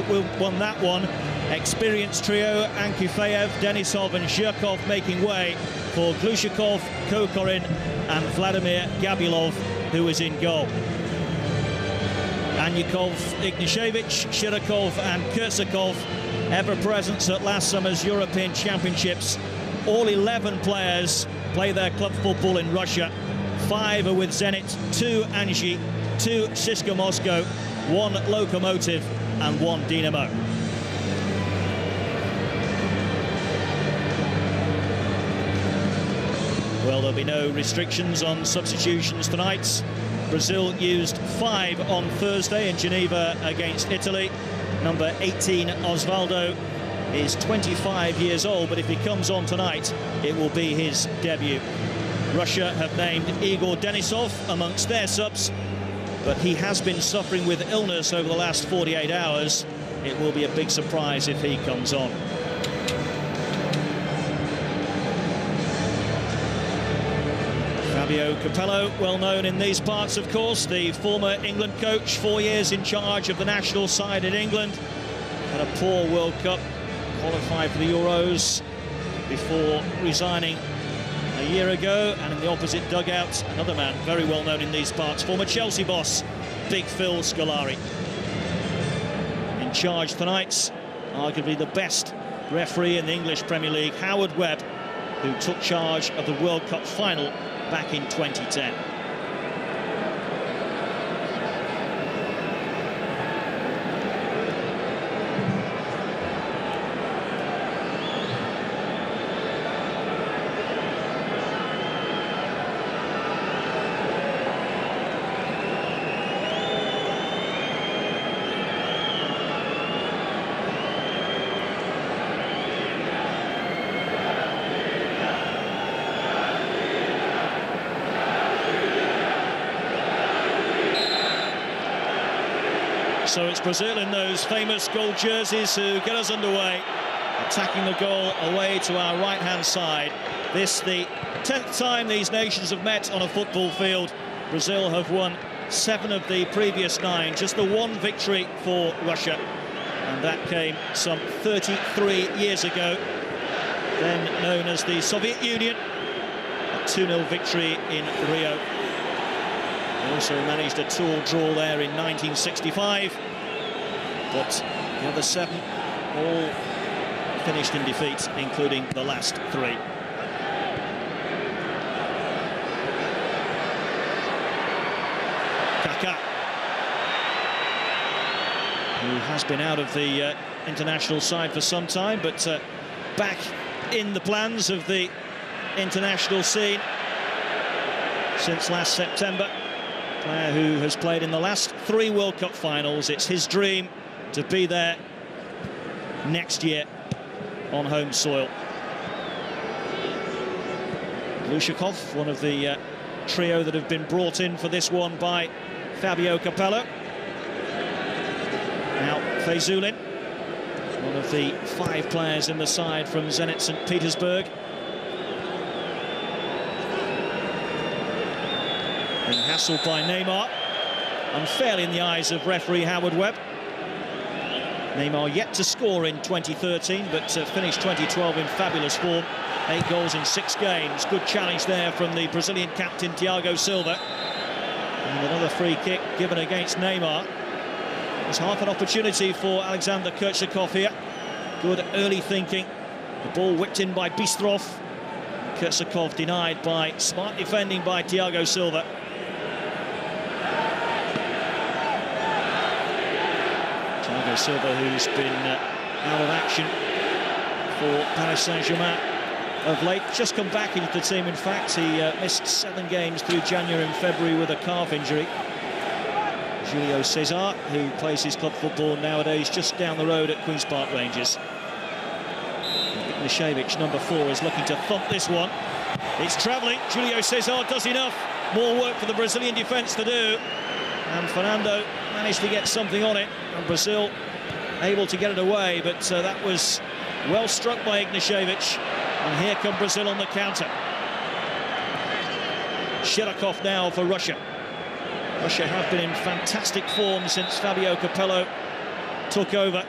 that won that one. Experienced trio, Ankufeev, Denisov and Zhirkov making way for Glushakov, Kokorin and Vladimir Gabilov, who was in goal. Anyukov, Ignashevich, Shirakov and Kurtsakov, ever present at last summer's European Championships. All 11 players play their club football in Russia. 5 are with Zenit, 2 Anzhi, 2 CSKA Moscow, 1 Lokomotiv and 1 Dinamo. Well, there'll be no restrictions on substitutions tonight. Brazil used 5 on Thursday in Geneva against Italy. Number 18, Osvaldo, is 25 years old, but if he comes on tonight, it will be his debut. Russia have named Igor Denisov amongst their subs, but he has been suffering with illness over the last 48 hours. It will be a big surprise if he comes on. Fabio Capello, well known in these parts, of course, the former England coach, 4 years in charge of the national side in England. Had a poor World Cup, qualified for the Euros before resigning a year ago. And in the opposite dugout, another man very well known in these parts, former Chelsea boss, Big Phil Scolari. In charge tonight, arguably the best referee in the English Premier League, Howard Webb, who took charge of the World Cup final back in 2010. So it's Brazil in those famous gold jerseys who get us underway, attacking the goal away to our right-hand side. This the 10th time these nations have met on a football field. Brazil have won 7 of the previous 9, just the 1 victory for Russia, and that came some 33 years ago, then known as the Soviet Union, a 2-0 victory in Rio. They also managed a 2-2 draw there in 1965, but the other 7 all finished in defeat, including the last 3. Kaká, who has been out of the international side for some time, but back in the plans of the international scene since last September. Player who has played in the last 3 World Cup finals. It's his dream to be there next year on home soil. Glushakov, one of the trio that have been brought in for this one by Fabio Capello. Now Fezulin, one of the 5 players in the side from Zenit St. Petersburg. And hassled by Neymar, unfairly in the eyes of referee Howard Webb. Neymar yet to score in 2013, but finished 2012 in fabulous form. 8 goals in 6 games. Good challenge there from the Brazilian captain Thiago Silva. And another free kick given against Neymar. There's half an opportunity for Alexander Kurtsakov here. Good early thinking. The ball whipped in by Bistrov. Kurtsakov denied by smart defending by Thiago Silva. Thiago Silva, who's been out of action for Paris Saint-Germain of late, just come back into the team. In fact, he missed 7 games through January and February with a calf injury. Julio César, who plays his club football nowadays just down the road at Queen's Park Rangers. Ignashevich, number 4, is looking to thump this one. It's travelling. Julio César does enough. More work for the Brazilian defence to do. And Fernando managed to get something on it. And Brazil able to get it away, but that was well struck by Ignashevich. And here come Brazil on the counter. Shirakov now for Russia. Russia have been in fantastic form since Fabio Capello took over.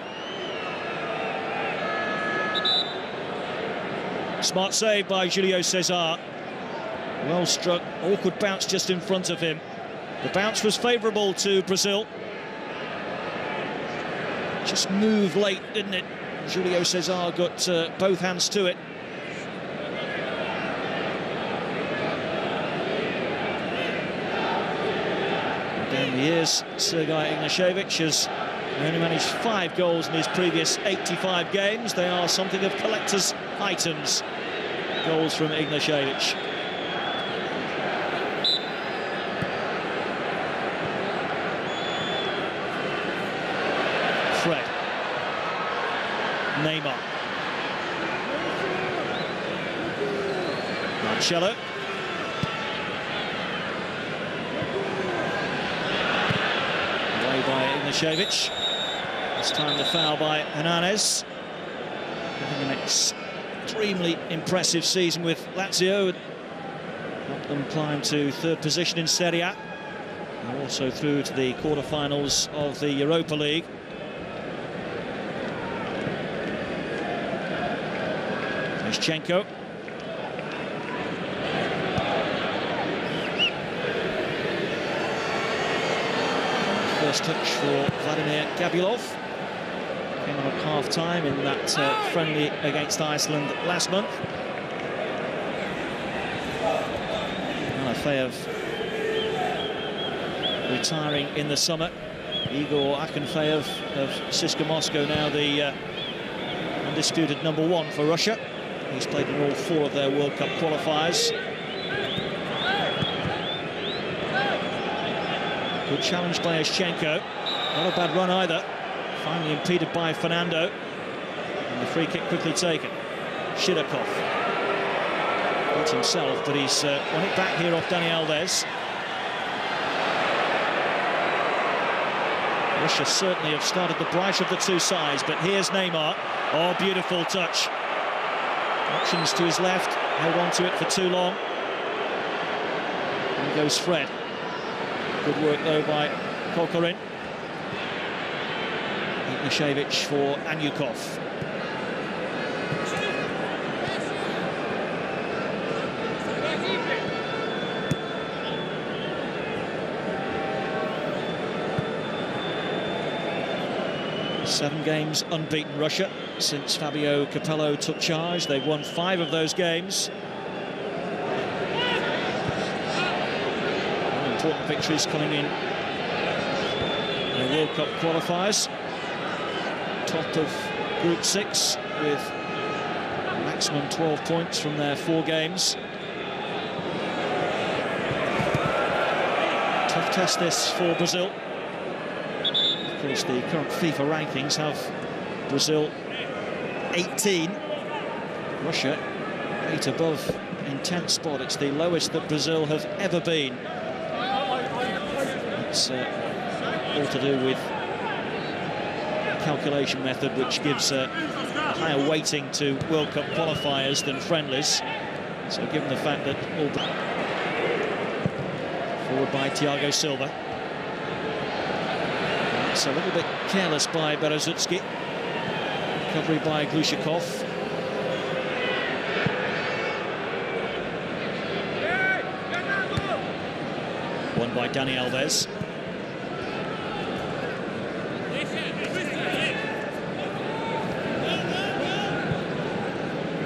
Smart save by Julio César. Well struck, awkward bounce just in front of him. The bounce was favourable to Brazil. Just moved late, didn't it? Julio César got both hands to it. Down the years, Sergei Ignashevich has only managed 5 goals in his previous 85 games. They are something of collector's items. Goals from Ignashevich. Fred. Neymar. Marcelo. Away by Ignashevich. This time the foul by Hernandez. Having an extremely impressive season with Lazio. Helped them climb to 3rd position in Serie A. And also through to the quarter-finals of the Europa League. Shevchenko. First touch for Vladimir Gabilov. Came on at half-time in that friendly against Iceland last month. Malafeyev retiring in the summer. Igor Akinfeyev of CSKA Moscow now the undisputed #1 for Russia. He's played in all 4 of their World Cup qualifiers. Good challenge by Shevchenko. Not a bad run either. Finally impeded by Fernando. And the free kick quickly taken. Shidakov. Beat himself, but he's won it back here off Dani Alves. Russia certainly have started the brighter of the 2 sides, but here's Neymar. Oh, beautiful touch. Options to his left, held on to it for too long. And goes Fred. Good work though by Kokorin. Ignashevich for Anyukov. Seven games unbeaten Russia since Fabio Capello took charge. They've won 5 of those games. Important victories coming in the World Cup qualifiers. Top of Group 6 with maximum 12 points from their 4 games. Tough test this for Brazil. Of course, the current FIFA rankings have Brazil 18, Russia 8 above in 10th spot. It's the lowest that Brazil have ever been. It's all to do with the calculation method, which gives a higher weighting to World Cup qualifiers than friendlies. So given the fact that all forward by Thiago Silva. It's a little bit careless by Berezutski. Recovery by Glushakov. Won by Dani Alves.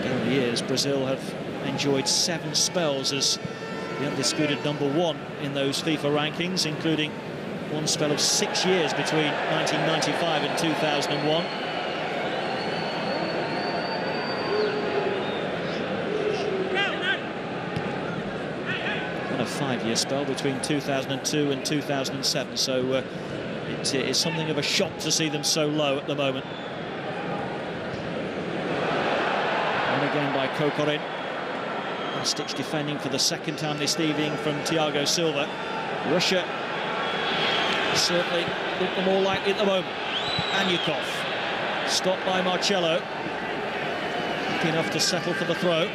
Over the years, Brazil have enjoyed 7 spells as the undisputed #1 in those FIFA rankings, including one spell of 6 years between 1995 and 2001. And a 5-year spell between 2002 and 2007. So it is something of a shock to see them so low at the moment. And again by Kokorin. Stitch defending for the 2nd time this evening from Thiago Silva. Russia certainly look the more likely at the moment. Anyukov, stopped by Marcelo. Happy enough to settle for the throw.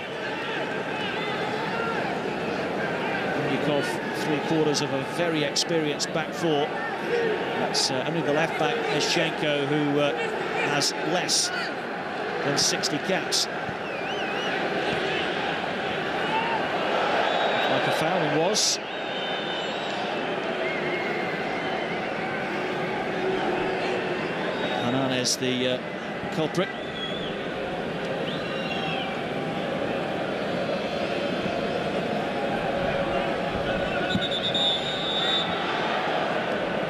Anyukov three-quarters of a very experienced back four. That's only the left-back, Eschenko, who has less than 60 caps. Like a foul, it was. Hernandez, the culprit.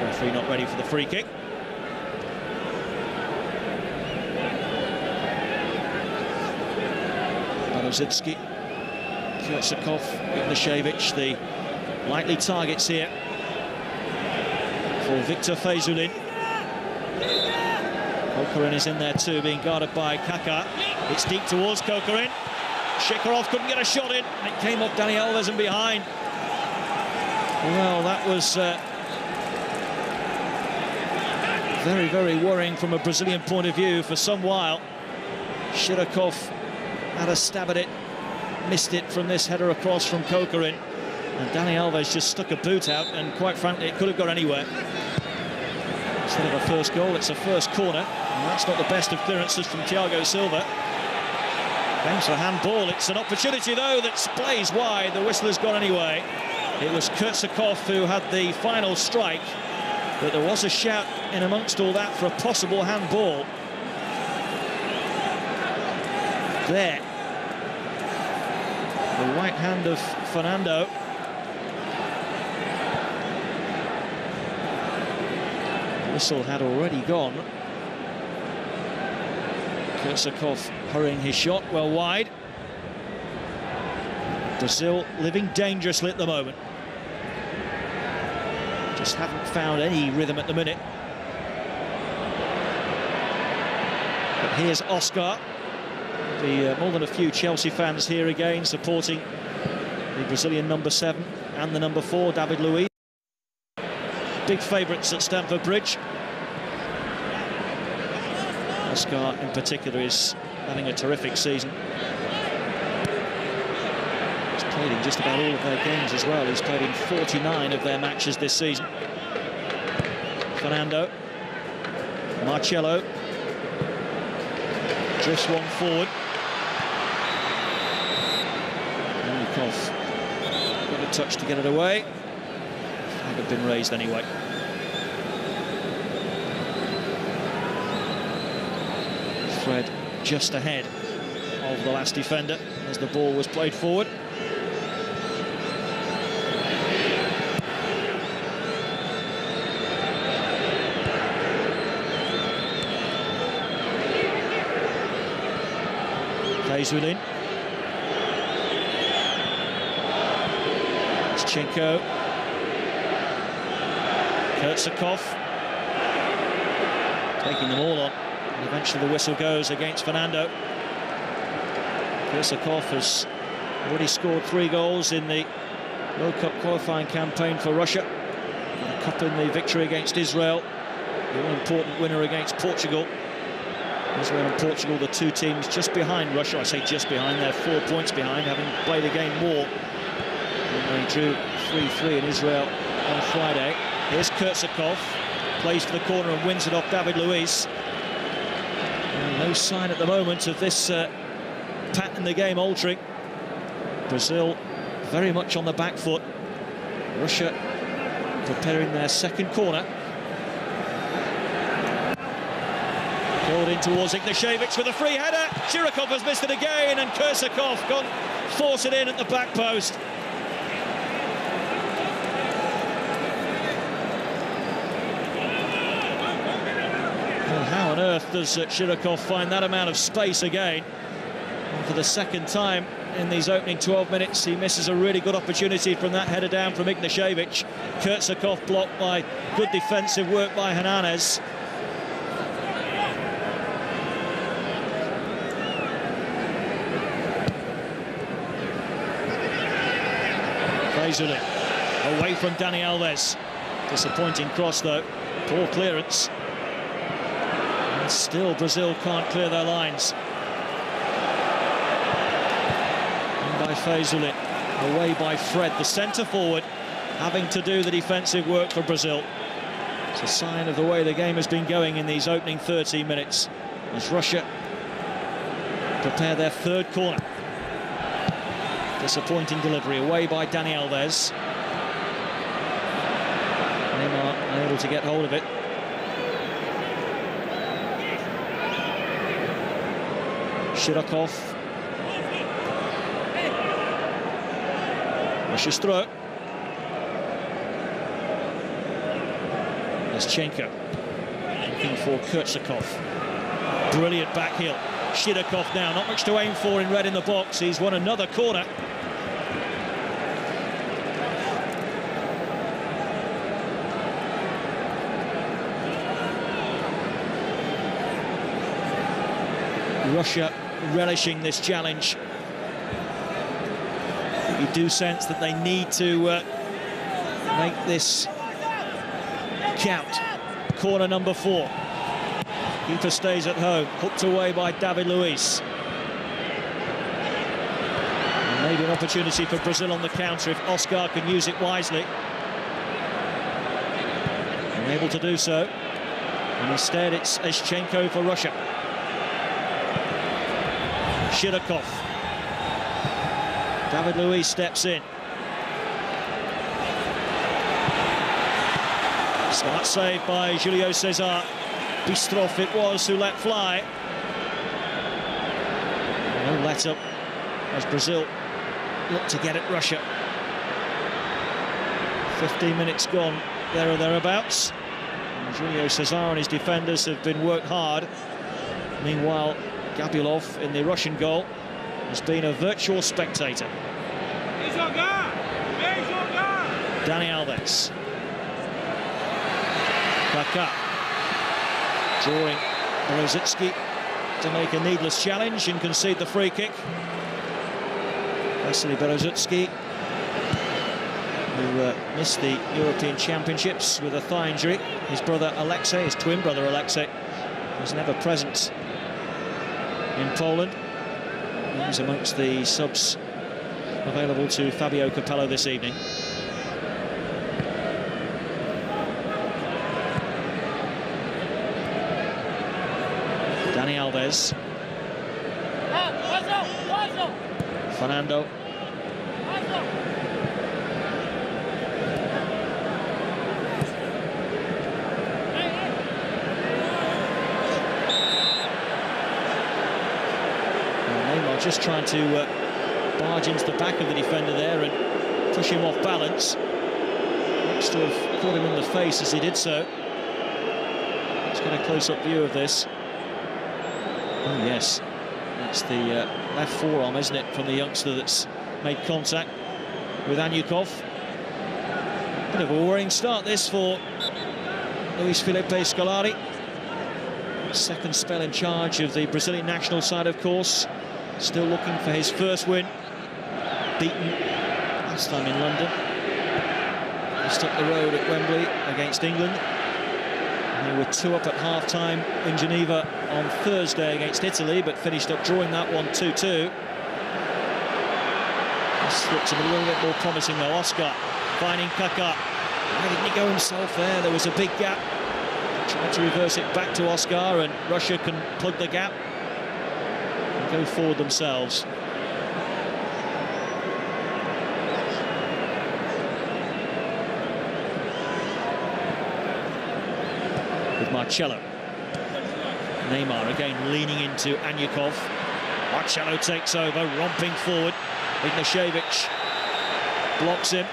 Referee not ready for the free kick. Barozitsky, Kurtsakov, Ignashevich, the likely targets here for Victor Fezulin. Kokorin is in there too, being guarded by Kaka. It's deep towards Kokorin. Shekarov couldn't get a shot in, and it came up Dani Alves and behind. Well, that was very, very worrying from a Brazilian point of view for some while. Shekarov had a stab at it, missed it from this header across from Kokorin, and Dani Alves just stuck a boot out, and quite frankly, it could have gone anywhere. Instead of a first goal, it's a first corner, and that's not the best of clearances from Thiago Silva. Thanks for handball. It's an opportunity, though, that's plays wide. The whistle has gone anyway. It was Kurtsakov who had the final strike, but there was a shout in amongst all that for a possible handball. There. The right hand of Fernando. Whistle had already gone. Kurtsakov hurrying his shot well wide. Brazil living dangerously at the moment. Just haven't found any rhythm at the minute. But here's Oscar. The more than a few Chelsea fans here again supporting the Brazilian number 7 and the number 4, David Luiz. Big favourites at Stamford Bridge. Oscar in particular is having a terrific season. He's played in just about all of their games as well. He's played in 49 of their matches this season. Fernando. Marcelo. Drifts one forward. Yanikov got a touch to get it away. Flag had been raised anyway. Fred just ahead of the last defender as the ball was played forward. Fezulin. Chenko. Kurtsakov. Taking them all on. And eventually the whistle goes against Fernando. Kurtsakov has already scored 3 goals in the World Cup qualifying campaign for Russia. And a couple in the victory against Israel. The all-important winner against Portugal. Israel and Portugal, the 2 teams just behind Russia. I say just behind, they're 4 points behind, having played a game more. And they drew 3-3 in Israel on Friday. Here's Kurtsakov, plays for the corner and wins it off David Luiz. And no sign at the moment of this pattern in the game altering. Brazil very much on the back foot. Russia preparing their second corner. Pulled in towards Ignashevich with a free header. Shekarov has missed it again, and Kurtsakov can't force it in at the back post. Well, how on earth does Shekarov find that amount of space again? And for the second time in these opening 12 minutes, he misses a really good opportunity from that header down from Ignashevich. Kurtsakov blocked by good defensive work by Hernandez. Fezulin away from Dani Alves. Disappointing cross though, poor clearance. And still Brazil can't clear their lines. And by Fezulin, away by Fred, the centre forward. having to do the defensive work for Brazil. It's a sign of the way the game has been going in these opening 13 minutes as Russia prepare their third corner. Disappointing delivery away by Dani Alves. Neymar unable to get hold of it. Shirakov. Russia's throw. Leschenko looking for Kurtzakov. Brilliant back heel. Shirakov now, not much to aim for in red in the box. He's won another corner. Russia relishing this challenge. You do sense that they need to make this count. Corner number 4. Keeper stays at home, hooked away by David Luiz. And maybe an opportunity for Brazil on the counter if Oscar can use it wisely. Unable to do so. And instead it's Leschenko for Russia. Shirakov. David Luiz steps in. Smart save by Julio Cesar. Bistroff it was who let fly. No let up as Brazil look to get at Russia. 15 minutes gone, there or thereabouts. And Julio Cesar and his defenders have been worked hard. Meanwhile, Gabilov in the Russian goal has been a virtual spectator. Dani Alves. Kaká. Drawing Berezicki to make a needless challenge and concede the free kick. Vasily Berezicki, who missed the European Championships with a thigh injury. His brother Alexei, his twin brother Alexei, was never present in Poland. He's amongst the subs available to Fabio Capello this evening. Dani Alves. Fernando. Neymar just trying to barge into the back of the defender there and push him off balance. Looks to have caught him in the face as he did so. Let's get a close-up view of this. Oh yes, that's the left forearm, isn't it, from the youngster that's made contact with Anyukov. Bit of a worrying start this for Luis Felipe Scolari. Second spell in charge of the Brazilian national side, of course. Still looking for his first win. Beaten last time in London. Just up the road at Wembley against England. They were 2 up at half-time in Geneva on Thursday against Italy, but finished up drawing that one 2-2. This looks a little bit more promising though. Oscar finding Kaká. Why didn't he go himself there? There was a big gap. Tried to reverse it back to Oscar, and Russia can plug the gap and go forward themselves. Marcelo. Neymar again leaning into Anyukov. Marcelo takes over, romping forward. Ignashevich blocks him.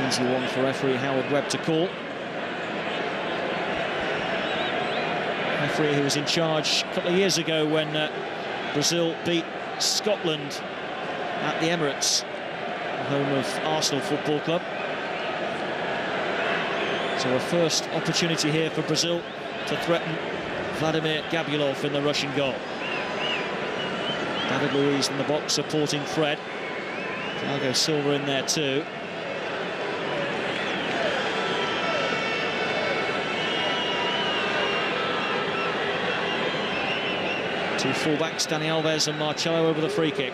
Easy one for referee Howard Webb to call. Referee who was in charge a couple of years ago when Brazil beat Scotland at the Emirates, home of Arsenal Football Club. So a first opportunity here for Brazil to threaten Vladimir Gabilov in the Russian goal. David Luiz in the box supporting Fred. Thiago Silva in there too. Two fullbacks, Dani Alves and Marcelo over the free kick.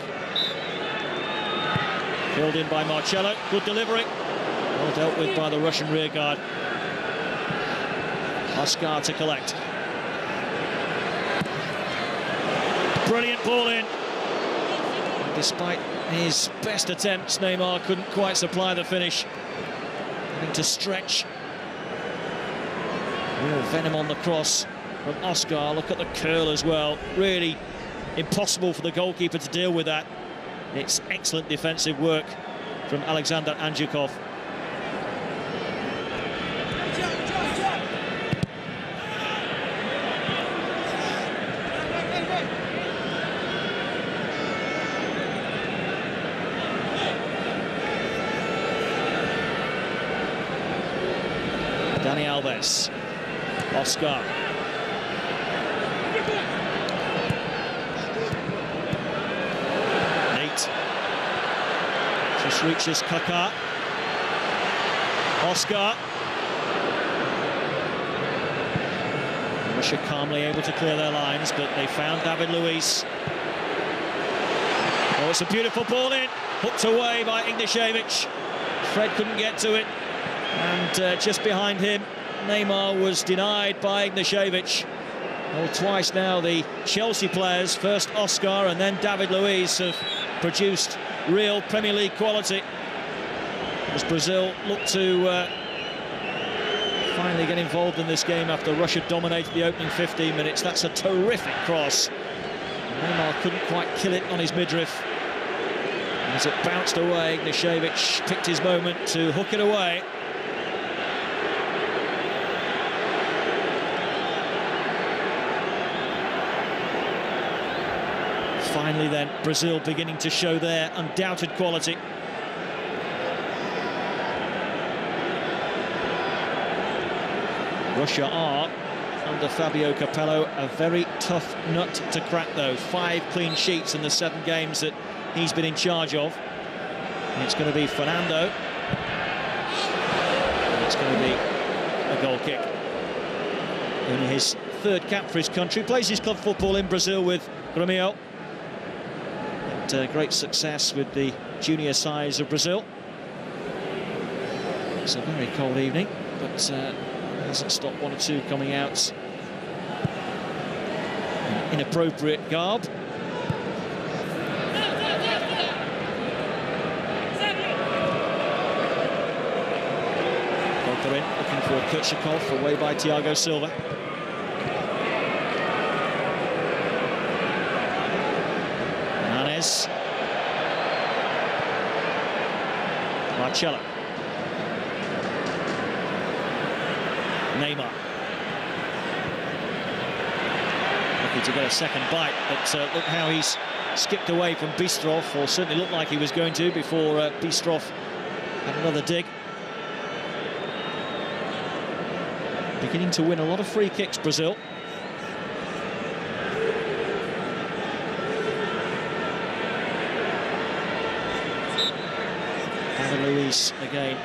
Filled in by Marcelo, good delivery. Well dealt with by the Russian rearguard. Oscar to collect. Brilliant ball in. And despite his best attempts, Neymar couldn't quite supply the finish. Having to stretch. Real venom on the cross from Oscar. Look at the curl as well. Really impossible for the goalkeeper to deal with that. It's excellent defensive work from Alexander Anzhukov. Dani Alves. Oscar. Nate. Just reaches Kaká. Oscar. Russia calmly able to clear their lines, but they found David Luiz. Oh, it's a beautiful ball in. Hooked away by Ignashevich. Fred couldn't get to it. And just behind him, Neymar was denied by Ignashevich. Well, twice now the Chelsea players, first Oscar and then David Luiz, have produced real Premier League quality as Brazil look to finally get involved in this game after Russia dominated the opening 15 minutes. That's a terrific cross. Neymar couldn't quite kill it on his midriff. As it bounced away, Ignashevich picked his moment to hook it away. Finally then, Brazil beginning to show their undoubted quality. Russia are, under Fabio Capello, a very tough nut to crack though. 5 clean sheets in the 7 games that he's been in charge of. And it's going to be Fernando. And it's going to be a goal kick. Only his 3rd cap for his country. Plays his club football in Brazil with Grêmio. Great success with the junior sides of Brazil. It's a very cold evening, but hasn't stopped 1 or 2 coming out in inappropriate garb. Both in, looking for Kirchikov, away by Thiago Silva. Marcelo. Neymar. Looking to get a second bite, but look how he's skipped away from Bistrov, or certainly looked like he was going to before Bistrov had another dig. Beginning to win a lot of free kicks, Brazil. Luiz again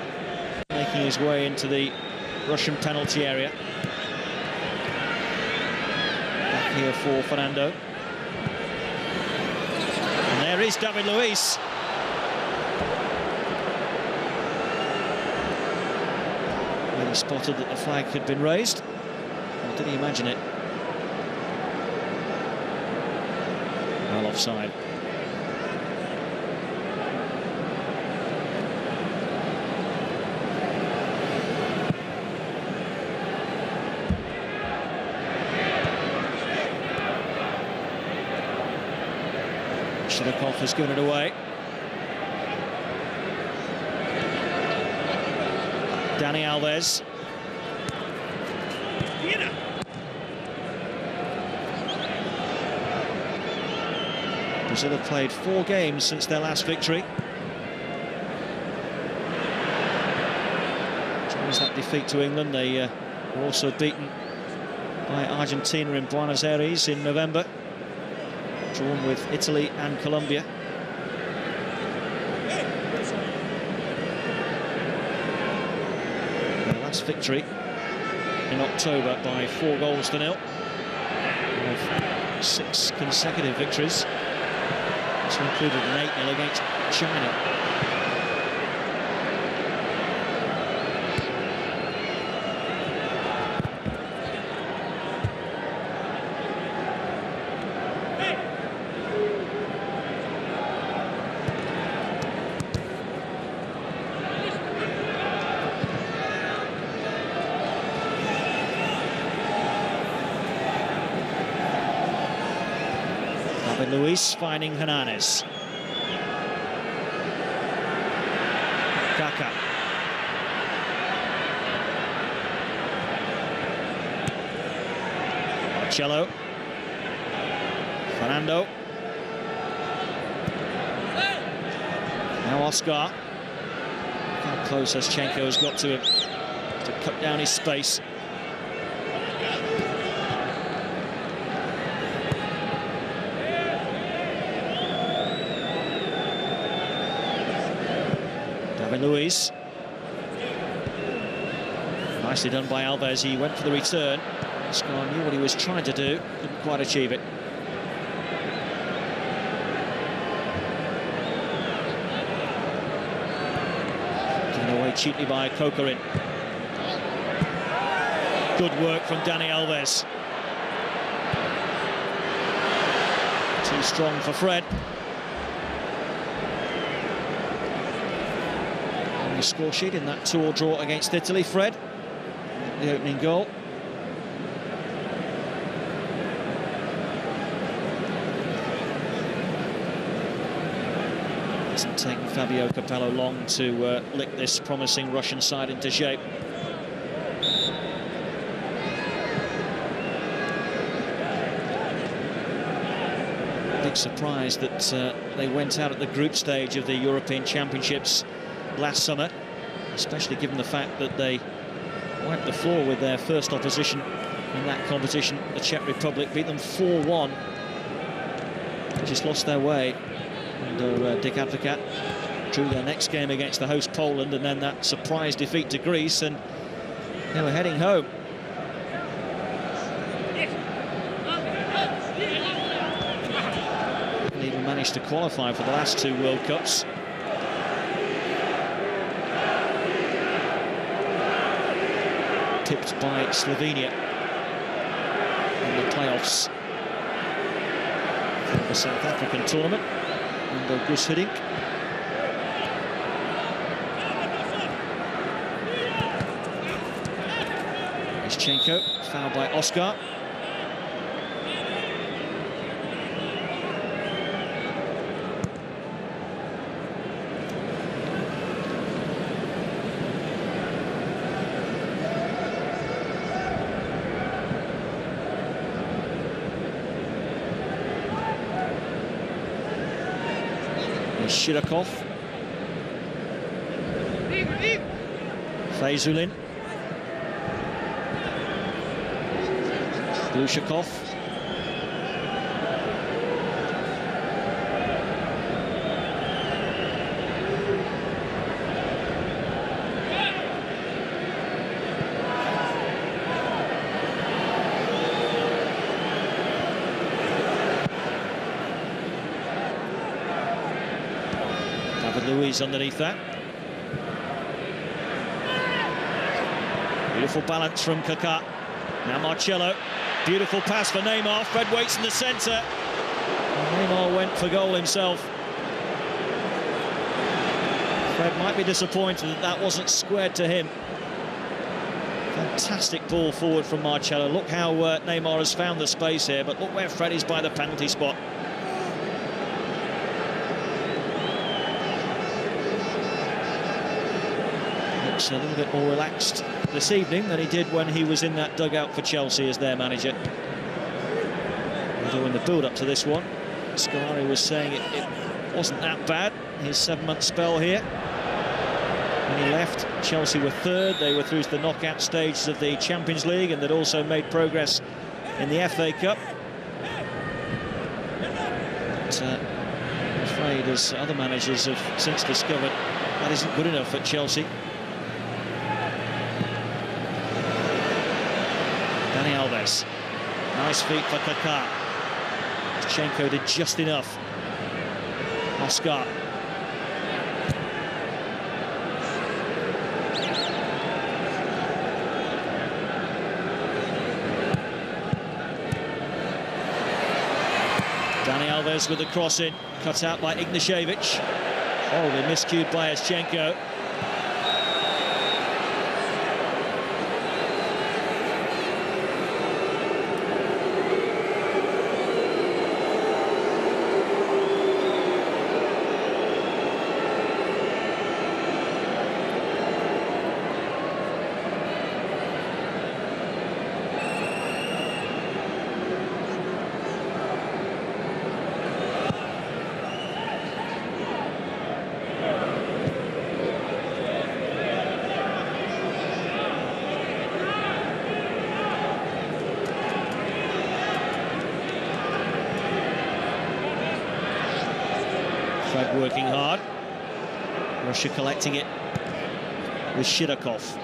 making his way into the Russian penalty area. Back here for Fernando. And there is David Luiz. When he spotted that the flag had been raised. Or did he imagine it? Well, offside. Shirokov has given it away. Dani Alves. Brazil have played 4 games since their last victory. Towards that defeat to England, they were also beaten by Argentina in Buenos Aires in November. Drawn with Italy and Colombia. Their last victory in October by 4 goals to 0. 6 consecutive victories. This included an 8-0 against China. Luis finding Hernandez. Kaka. Marcelo. Fernando. Now Oscar. How close Haschenko's got to him to cut down his space. Luis. Nicely done by Alves. He went for the return. Oscar knew what he was trying to do, couldn't quite achieve it. Given away cheaply by Kokorin. Good work from Dani Alves. Too strong for Fred. The score sheet in that 2-2 draw against Italy. Fred, the opening goal. Hasn't taken Fabio Capello long to lick this promising Russian side into shape. Big surprise that they went out at the group stage of the European Championships last summer, especially given the fact that they wiped the floor with their first opposition in that competition. The Czech Republic beat them 4-1. They just lost their way under Dick Advocat. Drew their next game against the host Poland, and then that surprise defeat to Greece, and they were heading home. Didn't even manage to qualify for the last 2 World Cups. Tipped by Slovenia in the playoffs for the South African tournament under Gus Hiddink. Haschenko, fouled by Oscar. Shirakov. Feyzulin. Glushakov. Luis underneath that. Beautiful balance from Kaká. Now Marcelo. Beautiful pass for Neymar. Fred waits in the centre. Neymar went for goal himself. Fred might be disappointed that that wasn't squared to him. Fantastic ball forward from Marcelo. Look how Neymar has found the space here, but look where Fred is by the penalty spot. A little bit more relaxed this evening than he did when he was in that dugout for Chelsea as their manager. Although in the build-up to this one, Scolari was saying it wasn't that bad, his 7-month spell here. When he left, Chelsea were third. They were through to the knockout stages of the Champions League, and they'd also made progress in the FA Cup. But I'm afraid, as other managers have since discovered, that isn't good enough at Chelsea. Dani Alves. Nice feet for Kaká. Shevchenko did just enough. Oscar. Dani Alves with the cross in, cut out by Ignashevich. Horribly miscued by Shevchenko. Fred working hard. Russia collecting it with Shidakov.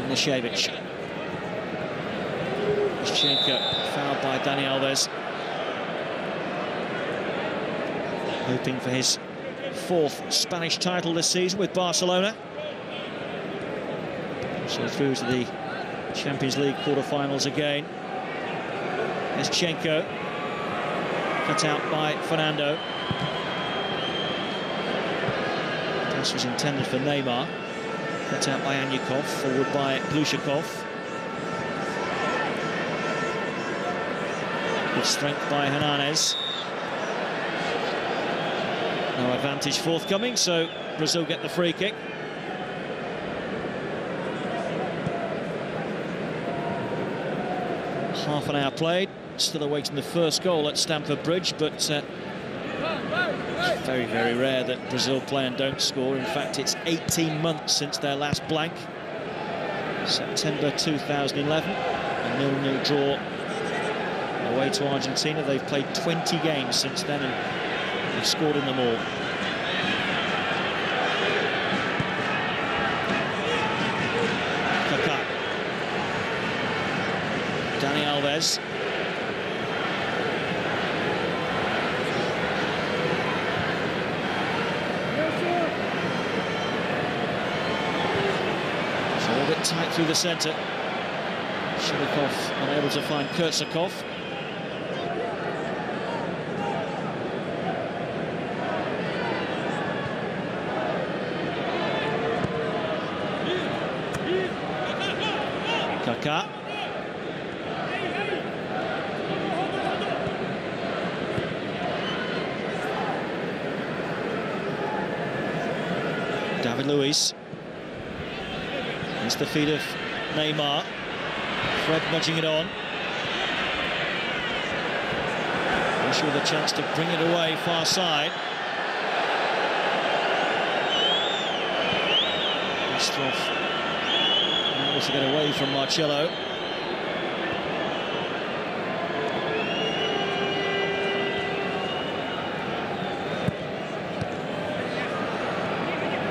Ignashevich. Shevchenko fouled by Dani Alves. Hoping for his 4th Spanish title this season with Barcelona. So through to the Champions League quarter-finals again. Shevchenko, cut out by Fernando. Pass was intended for Neymar. Cut out by Anyukov, forward by Glushakov. Good strength by Hernandez. No advantage forthcoming, so Brazil get the free kick. Half an hour played, still awaiting the first goal at Stamford Bridge, but it's very, very rare that Brazil play and don't score. In fact, it's 18 months since their last blank. September 2011, a 0-0 draw away to Argentina. They've played 20 games since then and they've scored in them all. Dani Alves. It's a little bit tight through the centre. Shidakov unable to find Kurtzakov. Kaká. David Luiz. It's the feet of Neymar. Fred nudging it on. Russia with a chance to bring it away far side. Ostrov able to get away from Marcelo.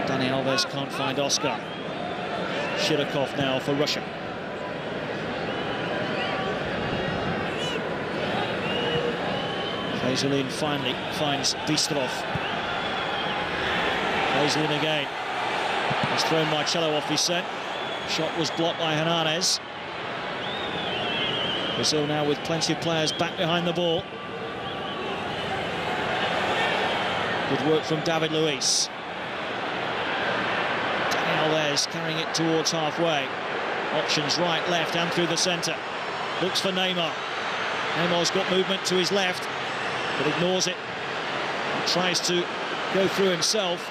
Dani Alves can't find Oscar. Shidakov now for Russia. Fazulin finally finds Bistrov. Fazulin again. He's thrown Marcelo off his scent. Shot was blocked by Hernandez. Brazil now with plenty of players back behind the ball. Good work from David Luiz. Alves carrying it towards halfway. Options right, left and through the centre. Looks for Neymar. Neymar's got movement to his left, but ignores it. He tries to go through himself.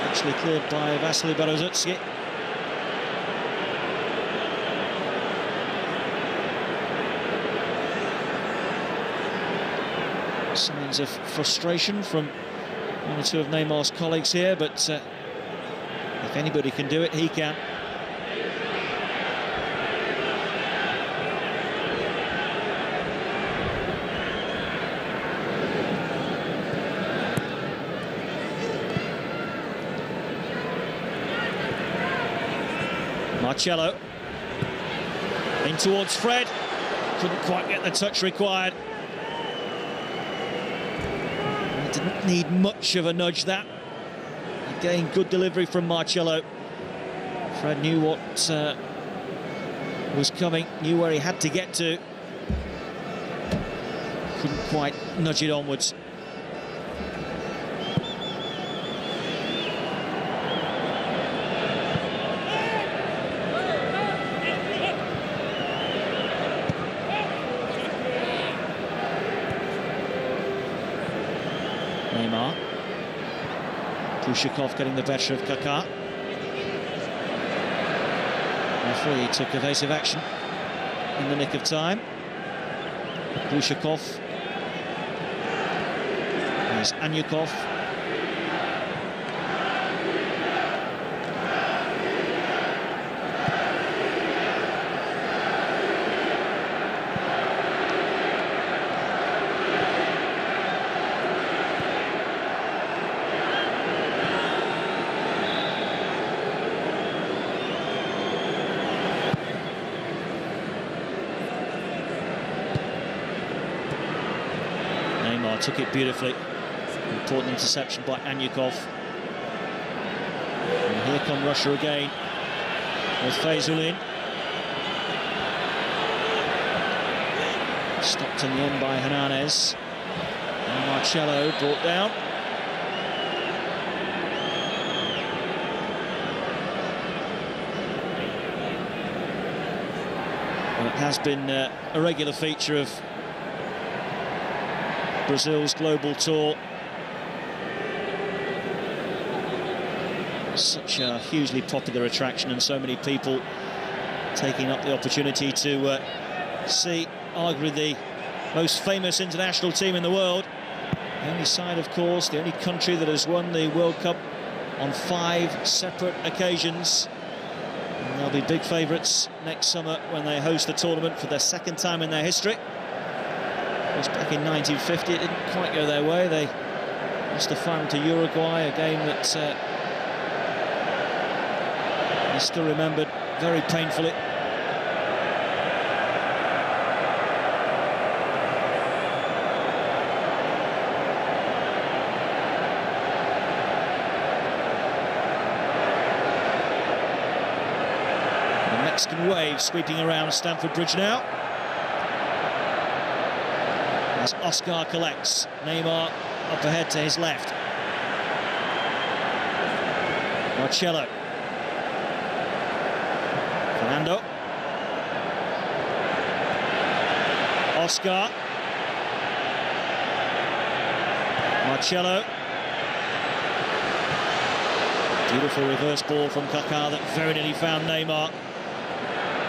Actually cleared by Vasily Berezutski. Signs of frustration from one or two of Neymar's colleagues here, but if anybody can do it, he can. Marcelo. In towards Fred. Couldn't quite get the touch required. It didn't need much of a nudge, that. Again, good delivery from Marcelo. Fred knew what was coming, knew where he had to get to. Couldn't quite nudge it onwards. Neymar. Kushikov getting the better of Kaká. Referee took evasive action in the nick of time. Kushikov. There's Anyukov. Neymar took it beautifully. Important interception by Anyukov. And here come Russia again with Feyzulin. Stopped in the end by Hernandez. And Marcelo brought down. Well, it has been a regular feature of Brazil's global tour. Such a hugely popular attraction, and so many people taking up the opportunity to see arguably the most famous international team in the world. The only side, of course, the only country that has won the World Cup on 5 separate occasions. And they'll be big favourites next summer when they host the tournament for their 2nd time in their history. It was back in 1950, it didn't quite go their way. They lost the final to Uruguay, a game that is still remembered very painfully. The Mexican wave sweeping around Stamford Bridge now. As Oscar collects, Neymar up ahead to his left. Marcelo. Fernando. Oscar. Marcelo. Beautiful reverse ball from Kaká that very nearly found Neymar.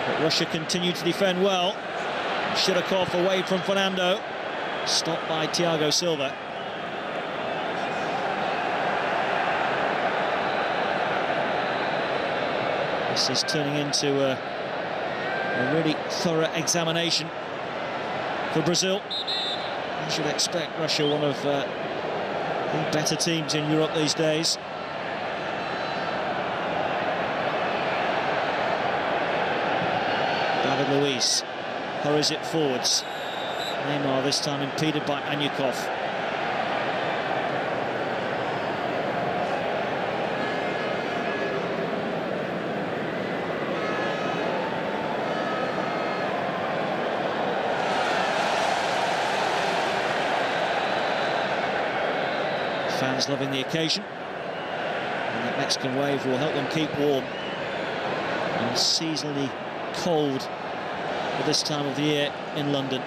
But Russia continued to defend well. Shirokov away from Fernando. Stopped by Thiago Silva. This is turning into a really thorough examination for Brazil. I should expect Russia one of the better teams in Europe these days. David Luiz hurries it forwards. Neymar this time impeded by Anyukov. Fans loving the occasion, and that Mexican wave will help them keep warm. And seasonally cold at this time of the year in London.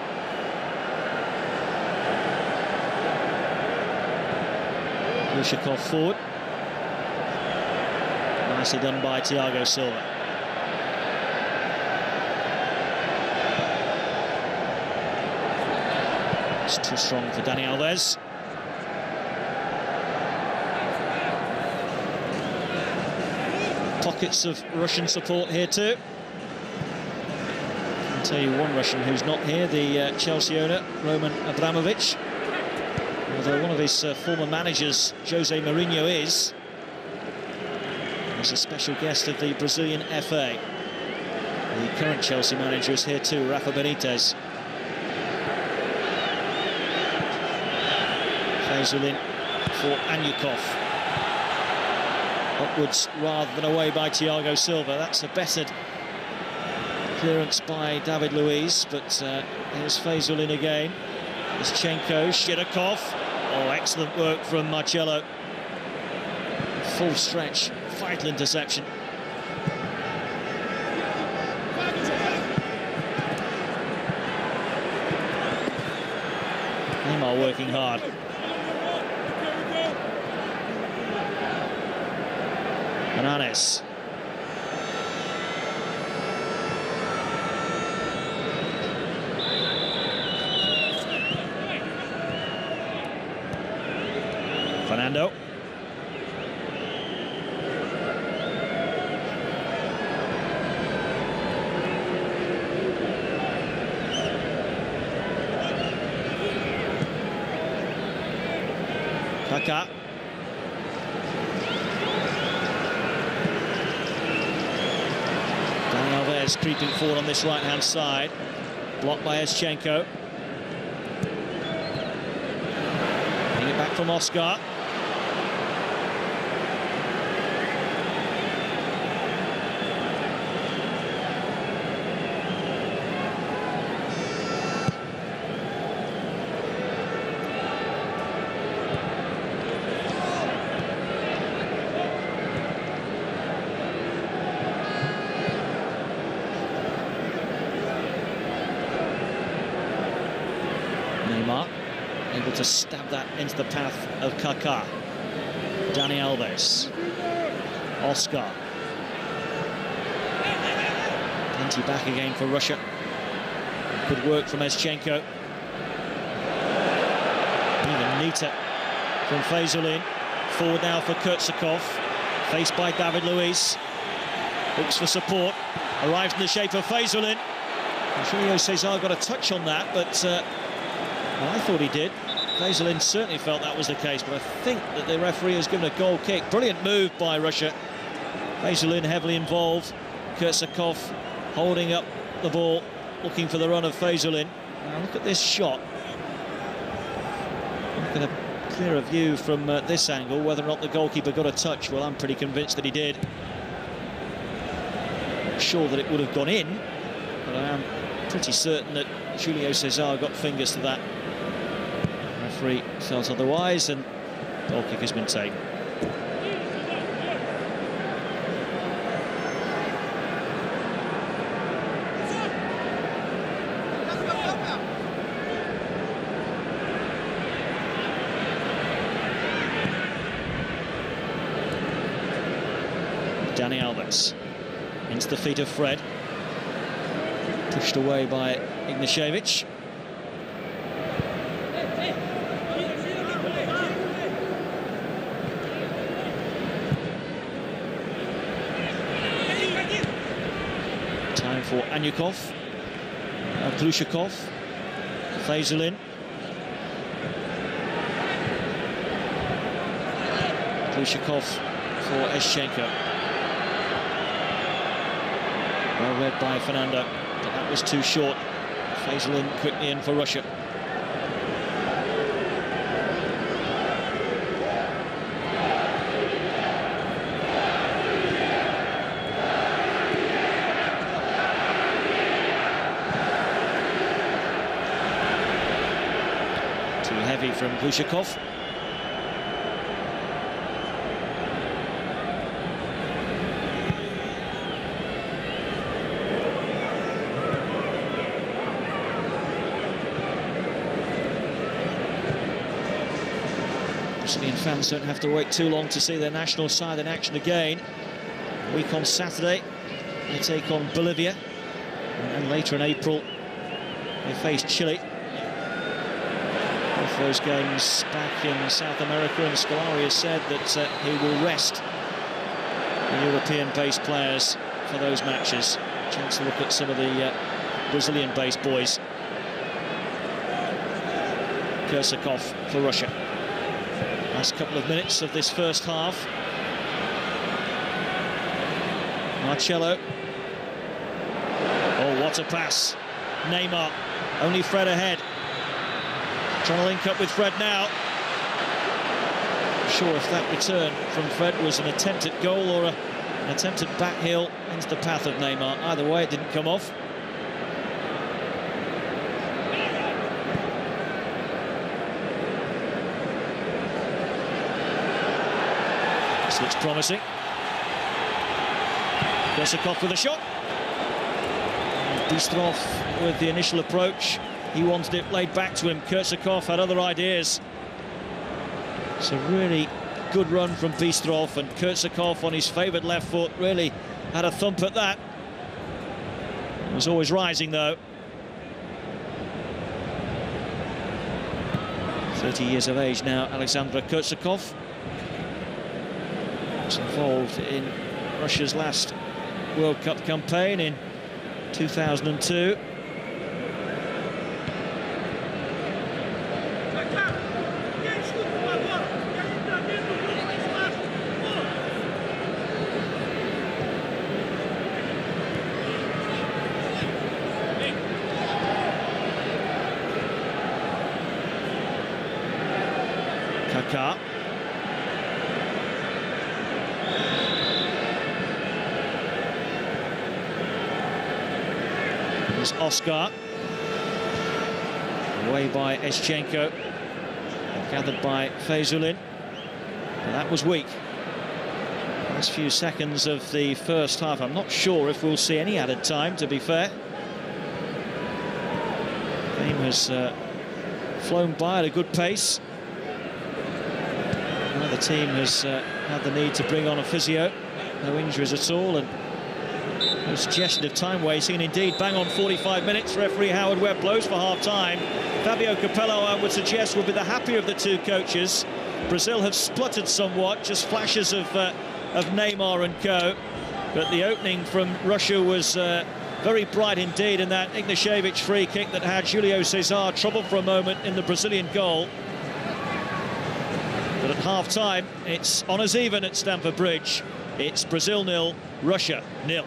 Kushikov forward. Nicely done by Thiago Silva. It's too strong for Dani Alves. Pockets of Russian support here too. I'll tell you one Russian who's not here, the Chelsea owner, Roman Abramovich. Although one of his former managers, Jose Mourinho, is. He's a special guest of the Brazilian FA. current Chelsea manager is here too, Rafa Benitez. Fazulin for Anyukov. Upwards rather than away by Thiago Silva. That's a bettered clearance by David Luiz, but here's Fazulin again. Ischenko, Shirokov. Oh, excellent work from Marcelo. Full stretch, vital interception. Neymar working hard. Hernandez. Fernando. Kaká. Dani Alves creeping forward on this right-hand side. Blocked by Ischenko. Bring it back from Oscar. Neymar able to stab that into the path of Kaká. Dani Alves. Oscar. Plenty back again for Russia. Good work from Ischenko. Even neater from Fazulin. Forward now for Kurtzakov. Faced by David Luiz. Looks for support. Arrives in the shape of Fazulin. Julio Cesar got a touch on that, but well, I thought he did. Fazulin certainly felt that was the case, but I think that the referee has given a goal kick. Brilliant move by Russia. Fazulin heavily involved. Kurtzakov holding up the ball, looking for the run of Fazulin. Now look at this shot. Look at a clearer view from this angle. Whether or not the goalkeeper got a touch, well, I'm pretty convinced that he did. Not sure that it would have gone in, but I am pretty certain that Julio Cesar got fingers to that. Referee felt otherwise, and goal kick has been taken. Dani Alves into the feet of Fred. Pushed away by Ignashevich. Time for Anyukov. Glushakov. Fazulin. Glushakov for Ischenko. Well read by Fernando, but that was too short. Fazulin quickly in for Russia. Too heavy from Glushakov. Brazilian fans don't have to wait too long to see their national side in action again. A week on Saturday, they take on Bolivia, and later in April, they face Chile. Both those games back in South America, and Scolari has said that he will rest the European-based players for those matches. Chance to look at some of the Brazilian-based boys. Kurtzakov for Russia. Last couple of minutes of this first half. What a pass. Neymar, only Fred ahead. Trying to link up with Fred now. Not sure if that return from Fred was an attempt at goal or an attempted back heel into the path of Neymar. Either way, it didn't come off. This looks promising. Korsakov with a shot. Bystroff with the initial approach. He wanted it laid back to him. Korsakov had other ideas. It's a really good run from Bystroff, and Korsakov on his favoured left foot really had a thump at that. It was always rising though. 30 years of age now, Alexander Korsakov. Was involved in Russia's last World Cup campaign in 2002. Kaká. There's Oscar. Away by Eschenko. Gathered by Fezulin. And that was weak. Last few seconds of the first half. I'm not sure if we'll see any added time, to be fair. The game has flown by at a good pace. The team has had the need to bring on a physio. No injuries at all, and no suggestion of time wasting. And indeed, bang on 45 minutes. Referee Howard Webb blows for half-time. Fabio Capello, I would suggest, will be the happier of the two coaches. Brazil have spluttered somewhat, just flashes of Neymar and co. But the opening from Russia was very bright indeed, and that Ignashevich free kick that had Julio Cesar troubled for a moment in the Brazilian goal. But at half-time, it's honours even at Stamford Bridge. It's Brazil 0, Russia 0.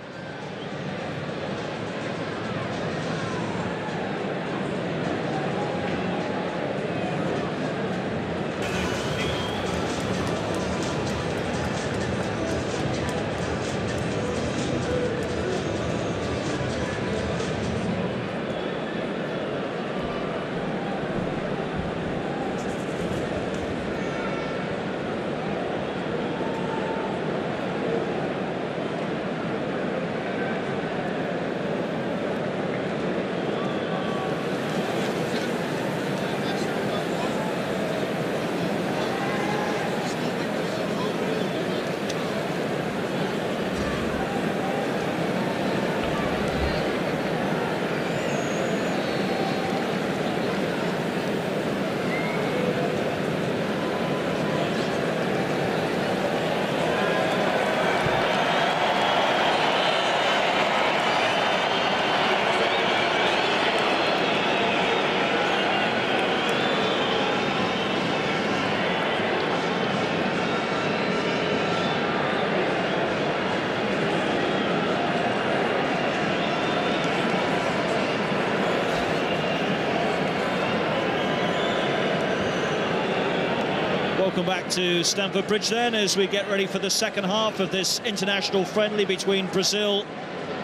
Welcome back to Stamford Bridge then, as we get ready for the second half of this international friendly between Brazil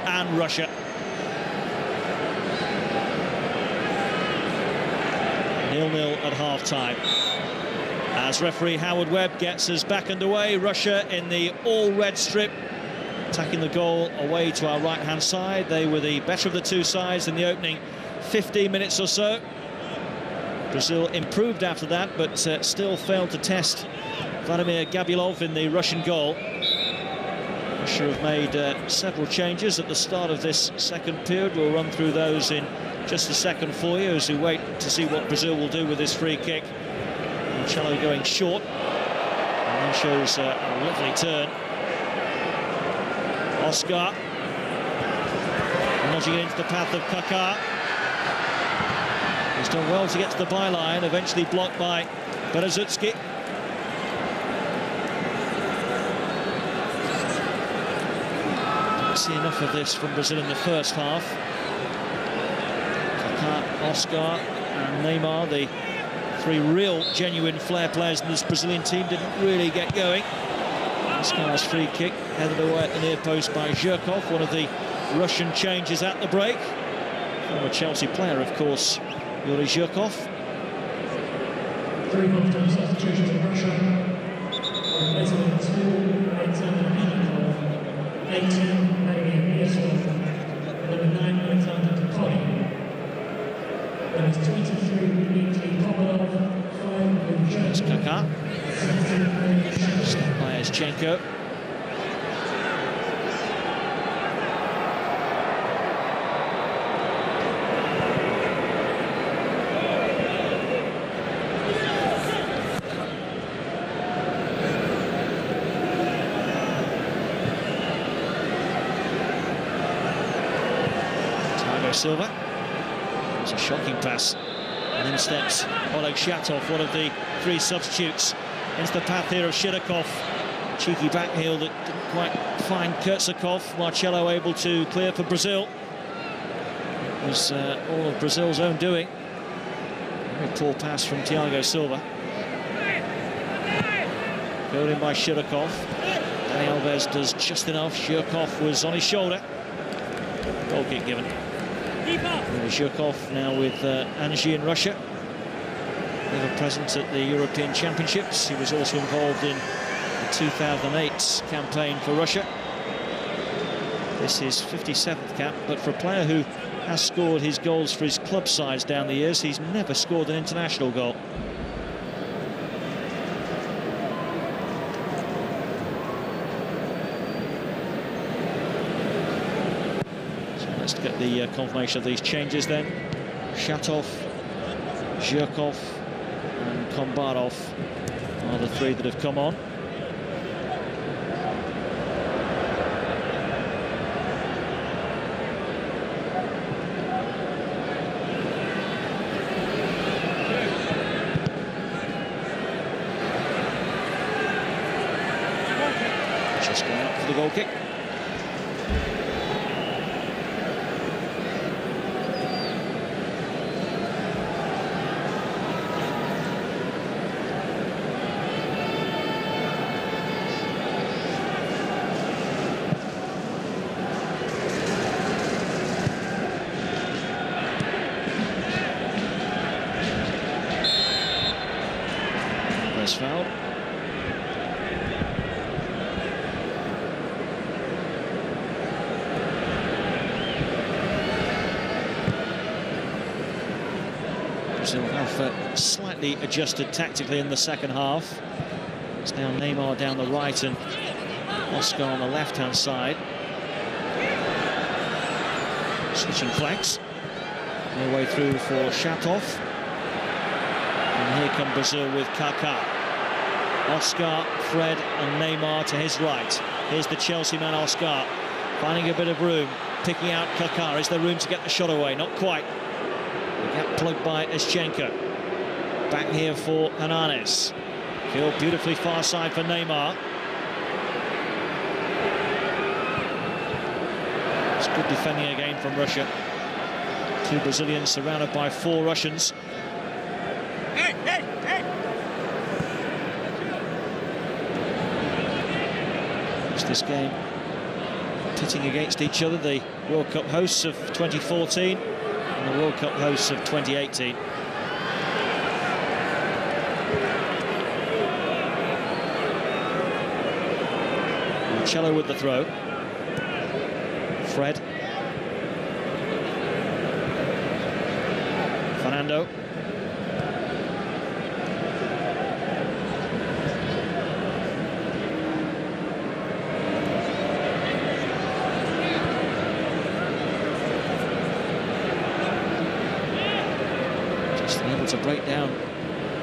and Russia. Nil-nil at half-time. As referee Howard Webb gets us back underway, Russia in the all-red strip, attacking the goal away to our right-hand side. They were the better of the two sides in the opening 15 minutes or so. Brazil improved after that, but still failed to test Vladimir Gabulov in the Russian goal. Russia have made several changes at the start of this second period. We'll run through those in just a second for you as we wait to see what Brazil will do with this free kick. Marcelo going short, and then shows a lovely turn. Oscar nudging it into the path of Kaká. He's done well to get to the byline, eventually blocked by Berezutski. Didn't see enough of this from Brazil in the first half. Kaká, Oscar and Neymar, the three real, genuine flair players in this Brazilian team, didn't really get going. Oscar's free kick headed away at the near post by Zhirkov, one of the Russian changes at the break. Former Chelsea player, of course, Yuri Zhirkov. 3 half-time substitutions for Russia. Replacing number 2, Alexander Minikov, 18, number 9, Alexander Kakoi. Numbers 23, Dmitry Komarov, 5, That's Kaká. Stopped by Eschenko. Silva. It's a shocking pass. And then steps Oleg Shatov, one of the three substitutes, into the path here of Shirokov. Cheeky back heel that didn't quite find Kurtzakov. Marcelo able to clear for Brazil. It was all of Brazil's own doing. Very poor pass from Thiago Silva. Goal in by Shirokov. Dani Alves does just enough. Shirokov was on his shoulder. Goal kick given. Zhirkov now with Anzhi in Russia. Never present at the European Championships. He was also involved in the 2008 campaign for Russia. This is 57th cap, but for a player who has scored his goals for his club sides down the years, he's never scored an international goal. Let's get the confirmation of these changes then. Shatov, Zhirkov and Kombarov are the three that have come on. Just going up for the goal kick. Foul. Brazil have slightly adjusted tactically in the second half. It's now Neymar down the right and Oscar on the left-hand side. Switching flanks. Their way through for Shatov. And here come Brazil with Kaká. Oscar, Fred and Neymar to his right. Here's the Chelsea man Oscar, finding a bit of room, picking out Kaká. Is there room to get the shot away? Not quite. The gap plugged by Eschenko. Back here for Hernanes. Killed beautifully far side for Neymar. It's good defending again from Russia. Two Brazilians surrounded by four Russians. This game pitting against each other, the World Cup hosts of 2014 and the World Cup hosts of 2018. Marcelo with the throw. Fred. Fernando. Able to break down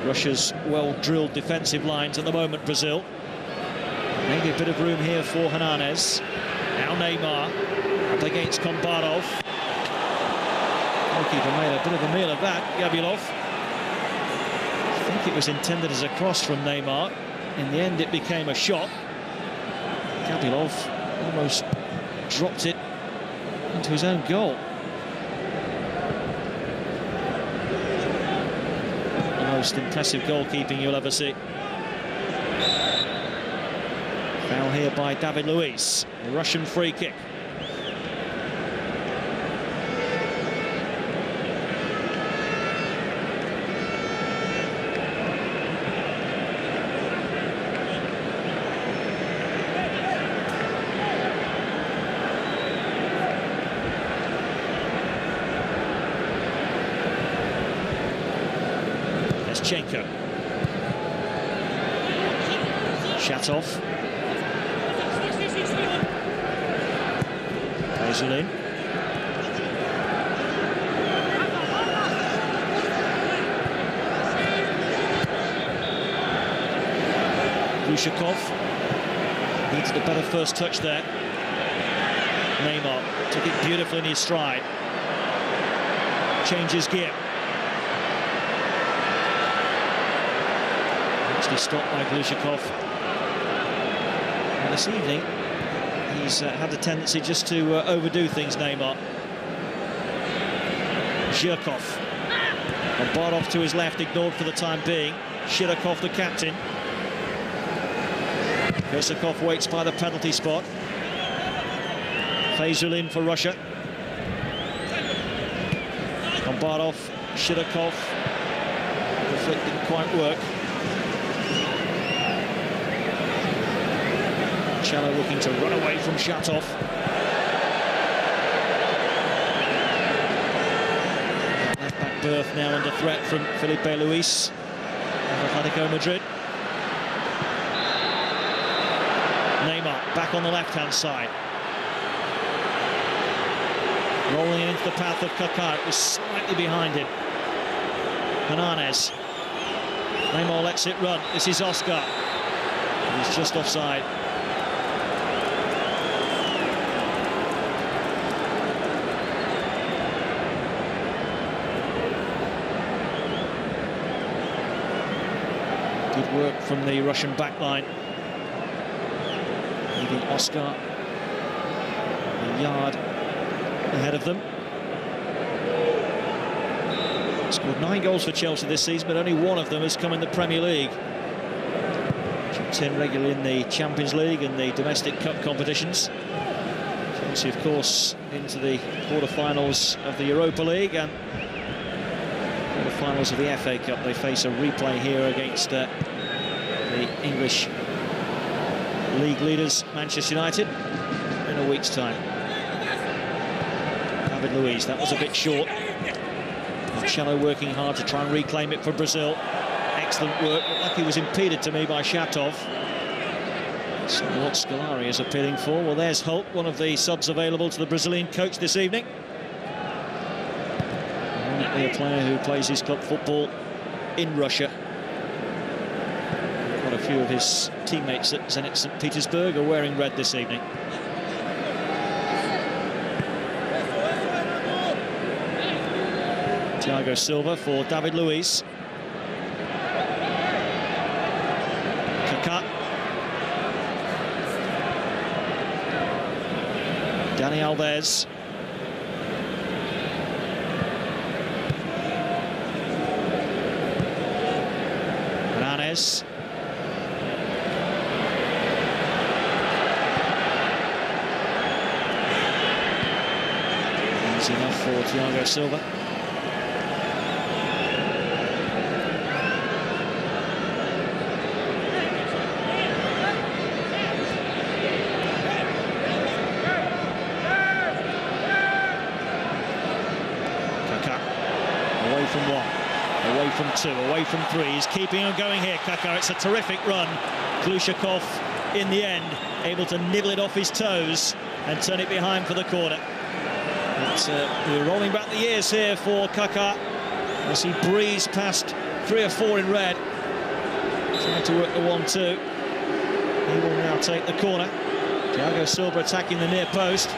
Russia's well-drilled defensive lines at the moment, Brazil. Maybe a bit of room here for Hernanes. Now Neymar up against Kombarov. Goalkeeper made a bit of a meal of that, Gabilov. I think it was intended as a cross from Neymar. In the end, it became a shot. Gabilov almost dropped it into his own goal. Most impressive goalkeeping you'll ever see. Foul here by David Luiz. A Russian free kick. Shatov. Brasil in. Glushakov needed a better first touch there. Neymar took it beautifully in his stride. Changes gear. Actually stopped by Glushakov. And this evening, he's had a tendency just to overdo things, Neymar. Zhirkov. And Bardov to his left, ignored for the time being. Shirakov, the captain. Korsakov waits by the penalty spot. Faisal in for Russia. Bardov, Shirakov. The flick didn't quite work. Cello looking to run away from Shatov. Left-back berth now under threat from Felipe Luis of Atletico Madrid. Neymar back on the left-hand side. Rolling into the path of Kaká. It was slightly behind him. Hernandez. Neymar lets it run. This is Oscar. He's just offside. Good work from the Russian backline. Leaving Oscar a yard ahead of them. Scored 9 goals for Chelsea this season, but only one of them has come in the Premier League. Chipped in regularly in the Champions League and the domestic cup competitions. Chelsea, of course, into the quarter-finals of the Europa League and quarter-finals of the FA Cup. They face a replay here against the English league leaders, Manchester United, in a week's time. David Luiz, that was a bit short. Cello working hard to try and reclaim it for Brazil. Excellent work. Looked like he was impeded to me by Shatov. So what Scolari is appealing for. Well, there's Holt, one of the subs available to the Brazilian coach this evening. Ironically, a player who plays his club football in Russia. Quite a few of his teammates at Zenit St. Petersburg are wearing red this evening. Thiago Silva for David Luiz. Kaká. Dani Alves. Hernandez. Easy enough for Thiago Silva. From one, away from two, away from three. He's keeping on going here, Kaká. It's a terrific run. Glushakov, in the end, able to nibble it off his toes and turn it behind for the corner. But we're rolling back the years here for Kaká as he breezed past 3 or 4 in red, trying to work the 1-2. He will now take the corner. Thiago Silva attacking the near post.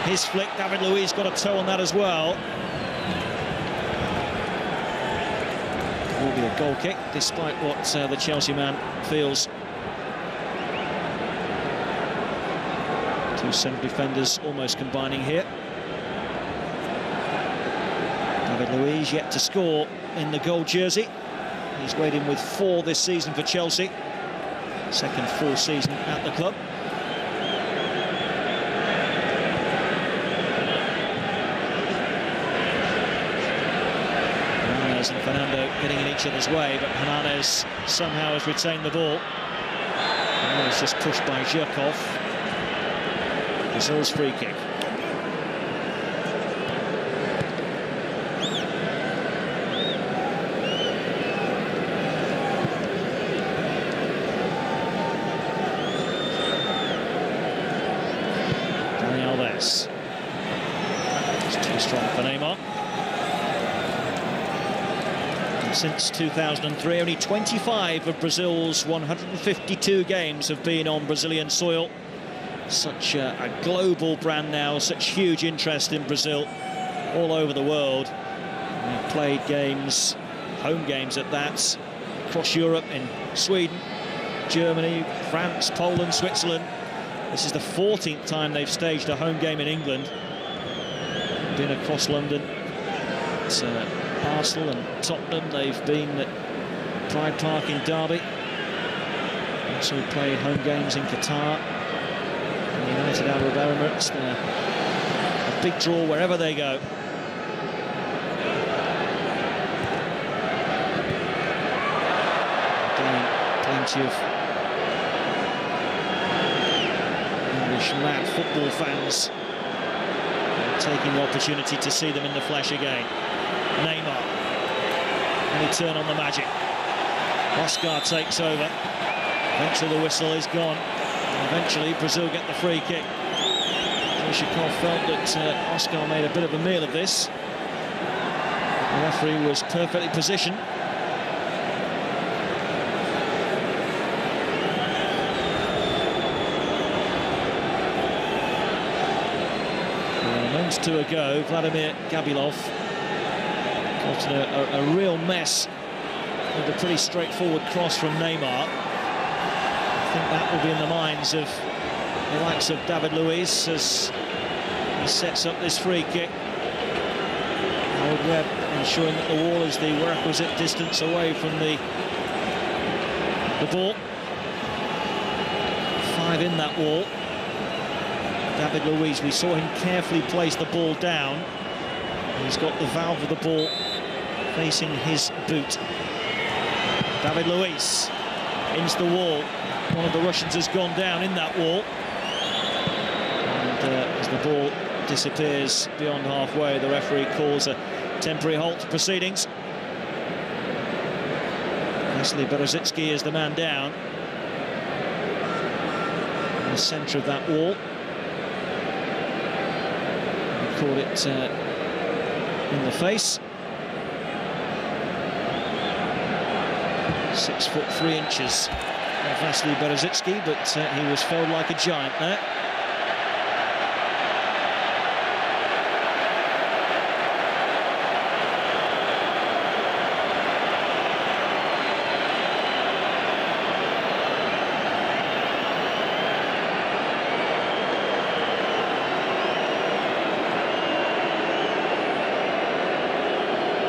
His flick, David Luiz got a toe on that as well. Will be a goal kick, despite what the Chelsea man feels. 2 central defenders almost combining here. David Luiz yet to score in the gold jersey. He's weighed in with 4 this season for Chelsea. Second full season at the club. Hernandez and Fernando getting in each other's way, but Hernandez somehow has retained the ball. It's just pushed by Zhirkov. Brazil's free kick. It's too strong for Neymar. And since 2003, only 25 of Brazil's 152 games have been on Brazilian soil. Such a global brand now, such huge interest in Brazil all over the world. They've played games, home games at that, across Europe, in Sweden, Germany, France, Poland, Switzerland. This is the 14th time they've staged a home game in England. Been across London. It's Arsenal and Tottenham. They've been at Pride Park in Derby. Also played home games in Qatar. And the United Arab Emirates. They're a big draw wherever they go. Again, plenty of mad football fans taking the opportunity to see them in the flesh again. Neymar, any turn on the magic. Oscar takes over. Eventually the whistle is gone. And eventually Brazil get the free kick. Zhirkov felt that Oscar made a bit of a meal of this. The referee was perfectly positioned. To a go, Vladimir Gabilov got in a real mess with a pretty straightforward cross from Neymar. I think that will be in the minds of the likes of David Luiz as he sets up this free kick. Howard Webb ensuring that the wall is the requisite distance away from the ball. 5 in that wall. David Luiz, we saw him carefully place the ball down. He's got the valve of the ball facing his boot. David Luiz into the wall. One of the Russians has gone down in that wall. And as the ball disappears beyond halfway, the referee calls a temporary halt to proceedings. Vasily Berezitsky is the man down in the centre of that wall. Caught it in the face. 6'3" Vasily Berezitsky, but he was felled like a giant there.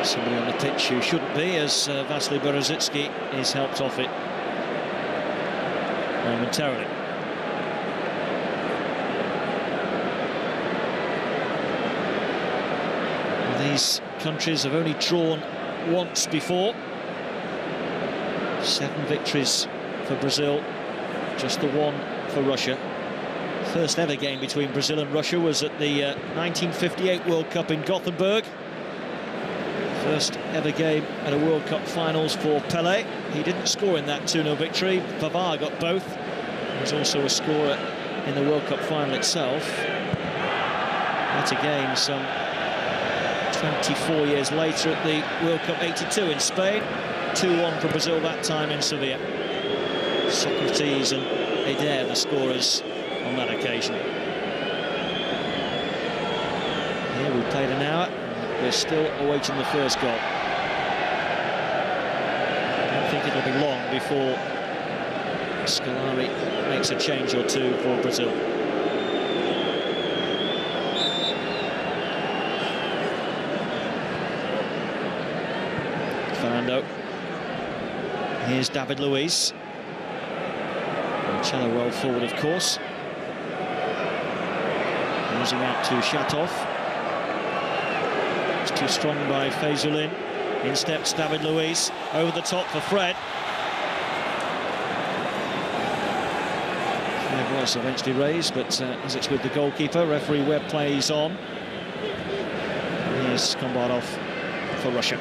Somebody on the pitch who shouldn't be, as Vasily Berezitsky is helped off it momentarily. These countries have only drawn once before. 7 victories for Brazil, just the 1 for Russia. First ever game between Brazil and Russia was at the 1958 World Cup in Gothenburg. First ever game at a World Cup finals for Pelé. He didn't score in that 2-0 victory. Pavard got both. He was also a scorer in the World Cup final itself. Yet again, some 24 years later at the World Cup 82 in Spain. 2-1 for Brazil that time in Sevilla. Socrates and Eder, the scorers on that occasion. Here we played an hour. We're still awaiting the first goal. I don't think it'll be long before Scolari makes a change or two for Brazil. Fernando. Here's David Luiz. Marcelo well forward, of course. Losing out to Shatov. It's too strong by Fazulin. In steps David Luiz. Over the top for Fred. Fred was eventually raised, but as it's with the goalkeeper, referee Webb plays on. And here's Kombardov for Russia.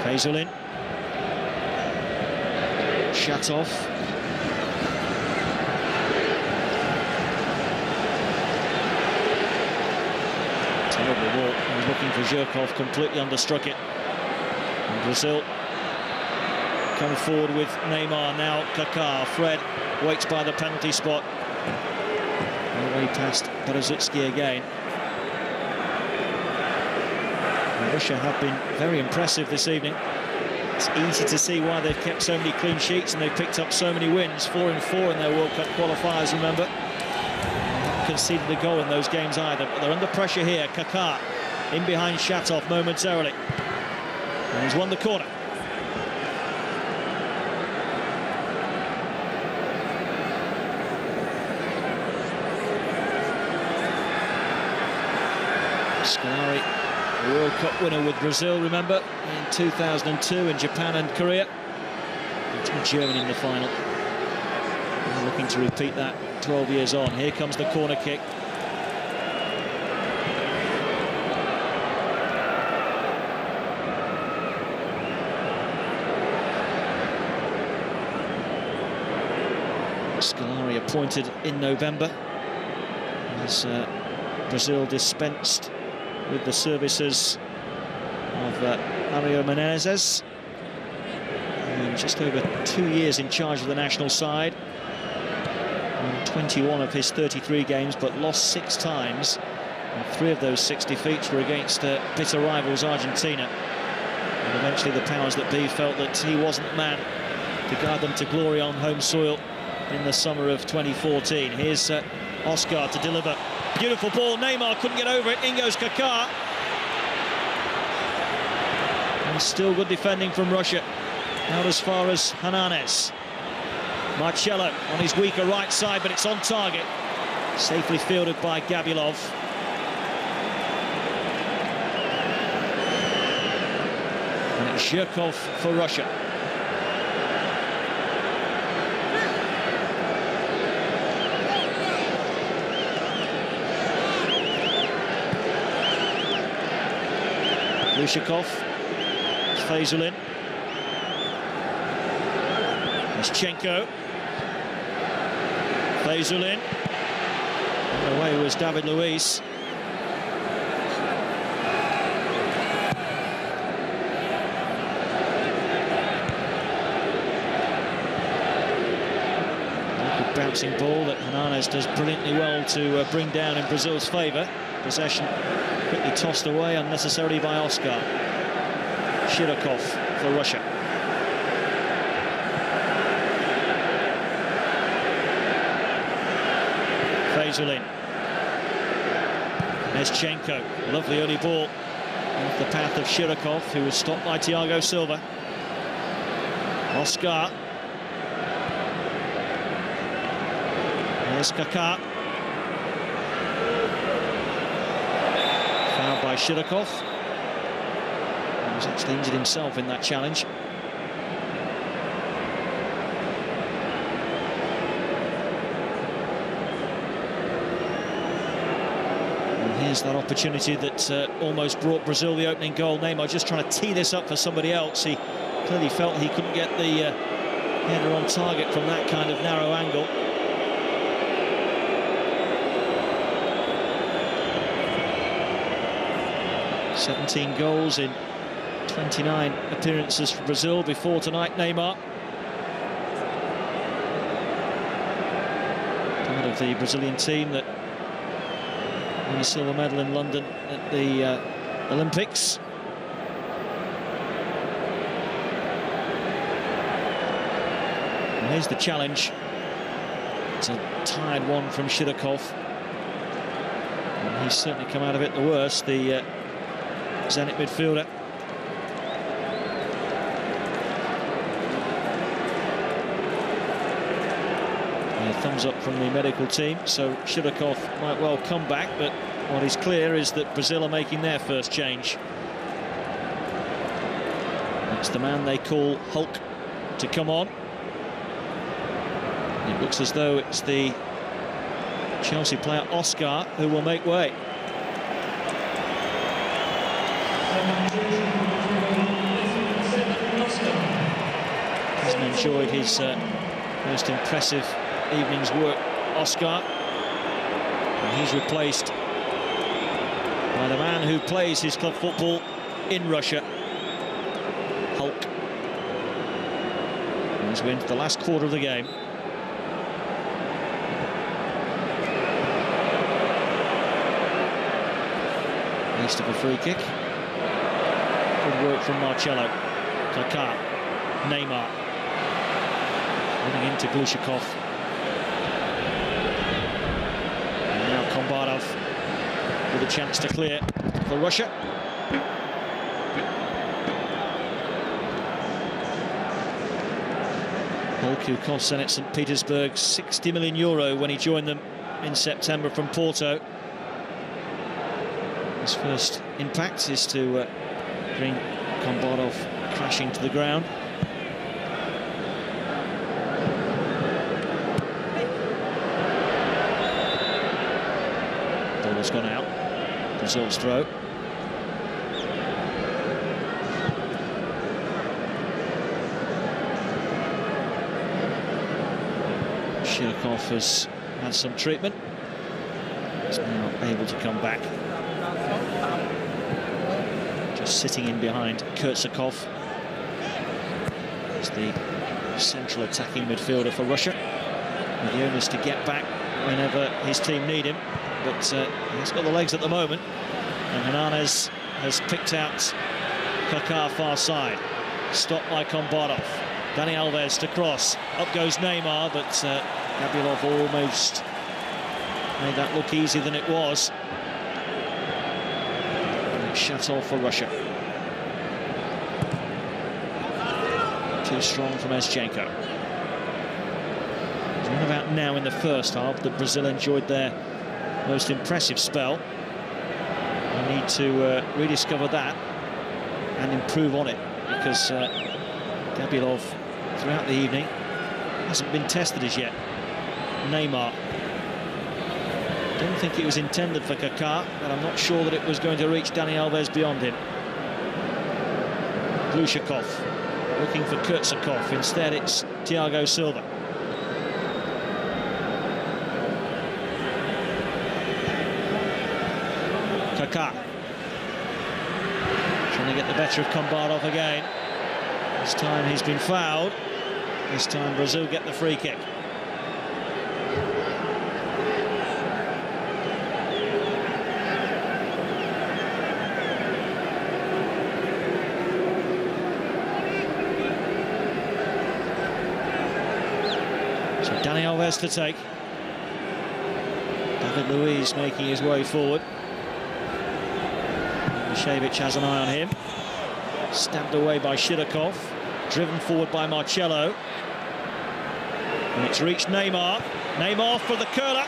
Fazulin. Shatov. Terrible ball. He was looking for Zhirkov, completely understruck it. And Brazil come forward with Neymar, now Kaká. Fred waits by the penalty spot. Away past Berezutski again. And Russia have been very impressive this evening. It's easy to see why they've kept so many clean sheets and they've picked up so many wins. 4 in 4 in their World Cup qualifiers, remember. They haven't conceded a goal in those games either, but they're under pressure here. Kaká in behind Shatov momentarily. And he's won the corner. Scolari, a World Cup winner with Brazil, remember, in 2002 in Japan and Korea. And Germany in the final. And looking to repeat that 12 years on. Here comes the corner kick. Scolari appointed in November as Brazil dispensed with the services of Mario Menezes. And just over 2 years in charge of the national side. Won 21 of his 33 games, but lost 6 times. And 3 of those 6 defeats were against bitter rivals Argentina. And eventually the powers that be felt that he wasn't the man to guide them to glory on home soil in the summer of 2014. Here's Oscar to deliver. Beautiful ball. Neymar couldn't get over it. In goes Kaká. And still good defending from Russia. Out as far as Hernanes. Marcelo on his weaker right side, but it's on target. Safely fielded by Gabilov. And it's Zhirkov for Russia. Lushakov, Fazulin, Mischenko, Fazulin, and away was David Luiz. Good bouncing ball that Hernanes does brilliantly well to bring down in Brazil's favour. Possession quickly tossed away unnecessarily by Oscar. Zhirkov for Russia. Fazulin. Mischenko. Lovely early ball off the path of Zhirkov, who was stopped by Thiago Silva. Oscar. There's Kaká. Fouled by Zhirkov. He was actually injured himself in that challenge. And here's that opportunity that almost brought Brazil the opening goal. Neymar just trying to tee this up for somebody else. He clearly felt he couldn't get the header on target from that kind of narrow angle. "17 goals in 29 appearances for Brazil before tonight, Neymar. Part of the Brazilian team that won a silver medal in London at the Olympics. And here's the challenge. It's a tired one from Zhirkov. And he's certainly come out of it the worst, the Zenit midfielder. Thumbs up from the medical team, so Shirokov might well come back, but what is clear is that Brazil are making their first change. It's the man they call Hulk to come on. It looks as though it's the Chelsea player Oscar who will make way. Hasn't enjoyed his most impressive evening's work, Oscar, and he's replaced by the man who plays his club football in Russia, Hulk. As we enter the last quarter of the game. East of a free kick. Good work from Marcelo. Kaká, Neymar. Running into Glushakov. Kombarov with a chance to clear for Russia. Hulk, who cost Zenit St. Petersburg €60 million when he joined them in September from Porto. His first impact is to bring Kombarov crashing to the ground. Ball's gone out. Brazil's throw. Shirokov has had some treatment. He's now able to come back. Just sitting in behind Kurtsakov. He's the central attacking midfielder for Russia, with the onus to get back whenever his team need him. But he's got the legs at the moment, and Hernandez has picked out Kaká far side. Stopped by Kombarov. Dani Alves to cross. Up goes Neymar, but Gabrielov almost made that look easier than it was. And it's shut off for Russia. Too strong from Eschenko. It's right about now in the first half that Brazil enjoyed their most impressive spell. We need to rediscover that and improve on it, because Gabrielov throughout the evening hasn't been tested as yet. Neymar. Don't think it was intended for Kaká, but I'm not sure that it was going to reach Dani Alves beyond him. Glushakov looking for Kurtsakov. Instead it's Thiago Silva. Kaká trying to get the better of Kombarov again. This time he's been fouled. This time Brazil get the free kick. So Dani Alves to take. David Luiz making his way forward. Shevich has an eye on him. Stabbed away by Shirokov. Driven forward by Marcelo. And it's reached Neymar. Neymar for the curler.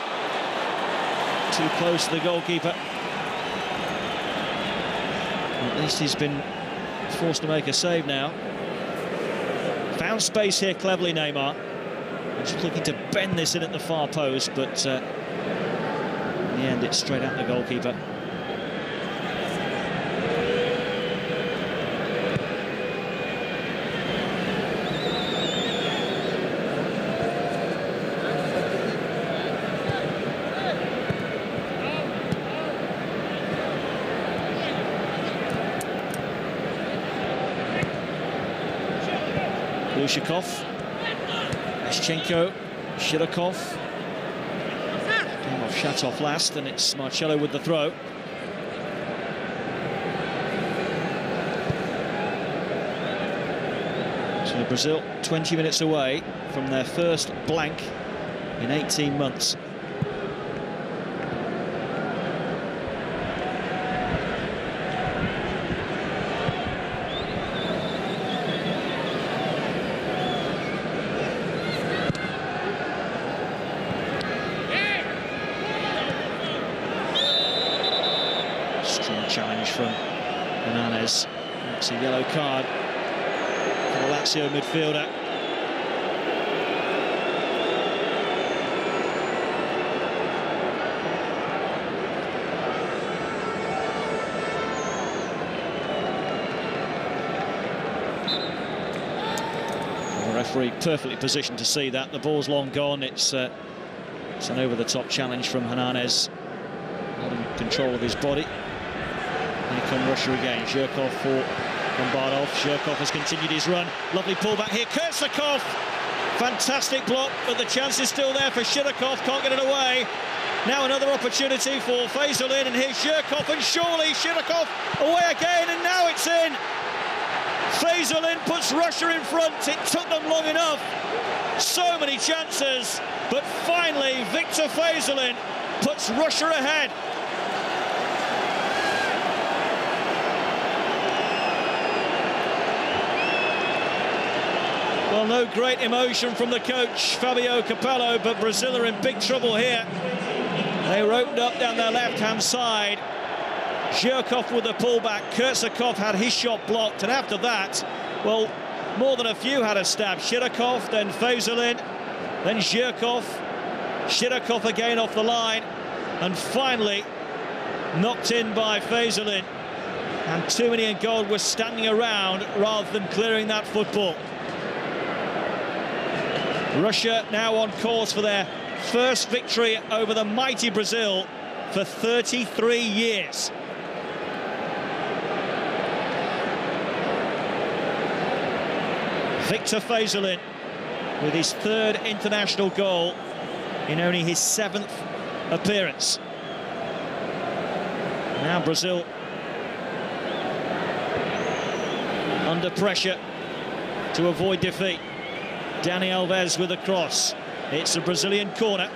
Too close to the goalkeeper. At least he's been forced to make a save now. Found space here cleverly, Neymar. Just looking to bend this in at the far post, but in the end it's straight at the goalkeeper. Glushakov, Eschenko, Shirokov. Came off Shatov last, and it's Marcelo with the throw. So Brazil 20 minutes away from their first blank in 18 months. Hernandez. It's a yellow card for the Lazio midfielder. The referee perfectly positioned to see that. The ball's long gone. It's an over-the-top challenge from Hernandez. Not in control of his body. Here come Russia again. Zhirkov for Bombardov. Zhirkov has continued his run. Lovely pullback here. Kursakov! Fantastic block, but the chance is still there for Zhirkov. Can't get it away. Now another opportunity for Faisalin, and here's Zhirkov, and surely Zhirkov away again, and now it's in. Faisalin puts Russia in front. It took them long enough. So many chances, but finally Victor Faisalin puts Russia ahead. Well, no great emotion from the coach, Fabio Capello, but Brazil are in big trouble here. They were opened up down their left-hand side. Zhirkov with the pullback. Kursakov had his shot blocked, and after that, well, more than a few had a stab. Zhirkov, then Faisalin, then Zhirkov. Zhirkov again off the line, and finally knocked in by Faisalin. And Tumini and Gold were standing around rather than clearing that football. Russia now on course for their first victory over the mighty Brazil for 33 years. Victor Faisalin with his third international goal in only his 7th appearance. Now Brazil under pressure to avoid defeat. Dani Alves with a cross. It's a Brazilian corner.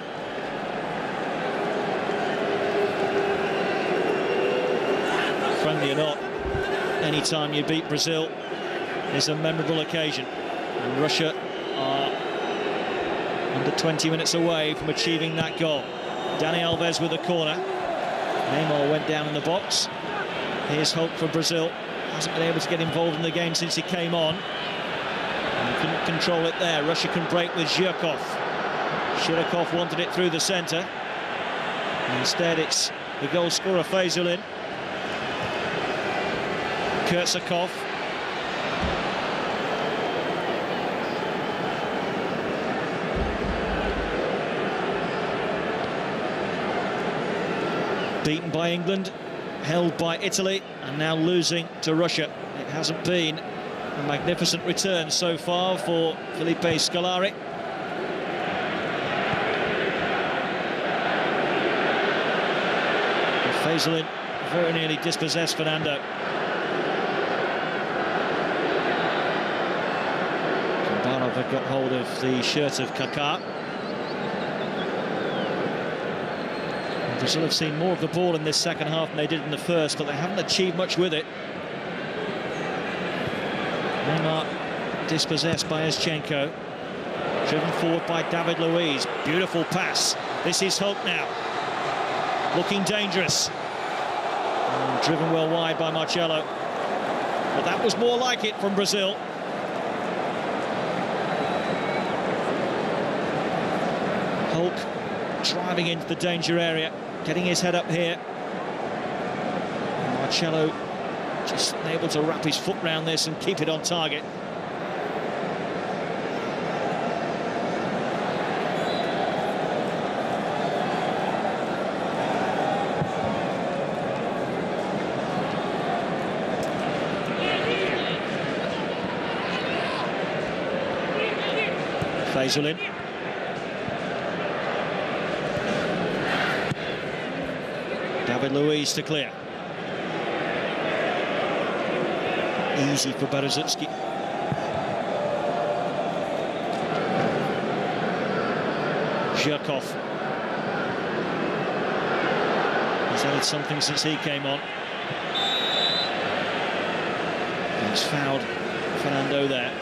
Friendly or not, any time you beat Brazil is a memorable occasion. And Russia are under 20 minutes away from achieving that goal. Dani Alves with a corner. Neymar went down in the box. Here's hope for Brazil. Hasn't been able to get involved in the game since he came on. And couldn't control it there. Russia can break with Zhirkov. Zhirkov wanted it through the centre. Instead, it's the goal scorer Faisalin. Kursakov. Beaten by England, held by Italy, and now losing to Russia. It hasn't been a magnificent return so far for Felipe Scolari. Faisalin very nearly dispossessed Fernando. Bombardov had got hold of the shirt of Kaká. Brazil have seen more of the ball in this second half than they did in the first, but they haven't achieved much with it. Neymar dispossessed by Eschenko. Driven forward by David Luiz. Beautiful pass. This is Hope now. Looking dangerous. And driven well wide by Marcelo. But that was more like it from Brazil. Hulk driving into the danger area. Getting his head up here. Marcelo just able to wrap his foot round this and keep it on target. Faisalin. David Luiz to clear. Easy for Berezutski. Zhirkov. He's added something since he came on. He's fouled Fernando there.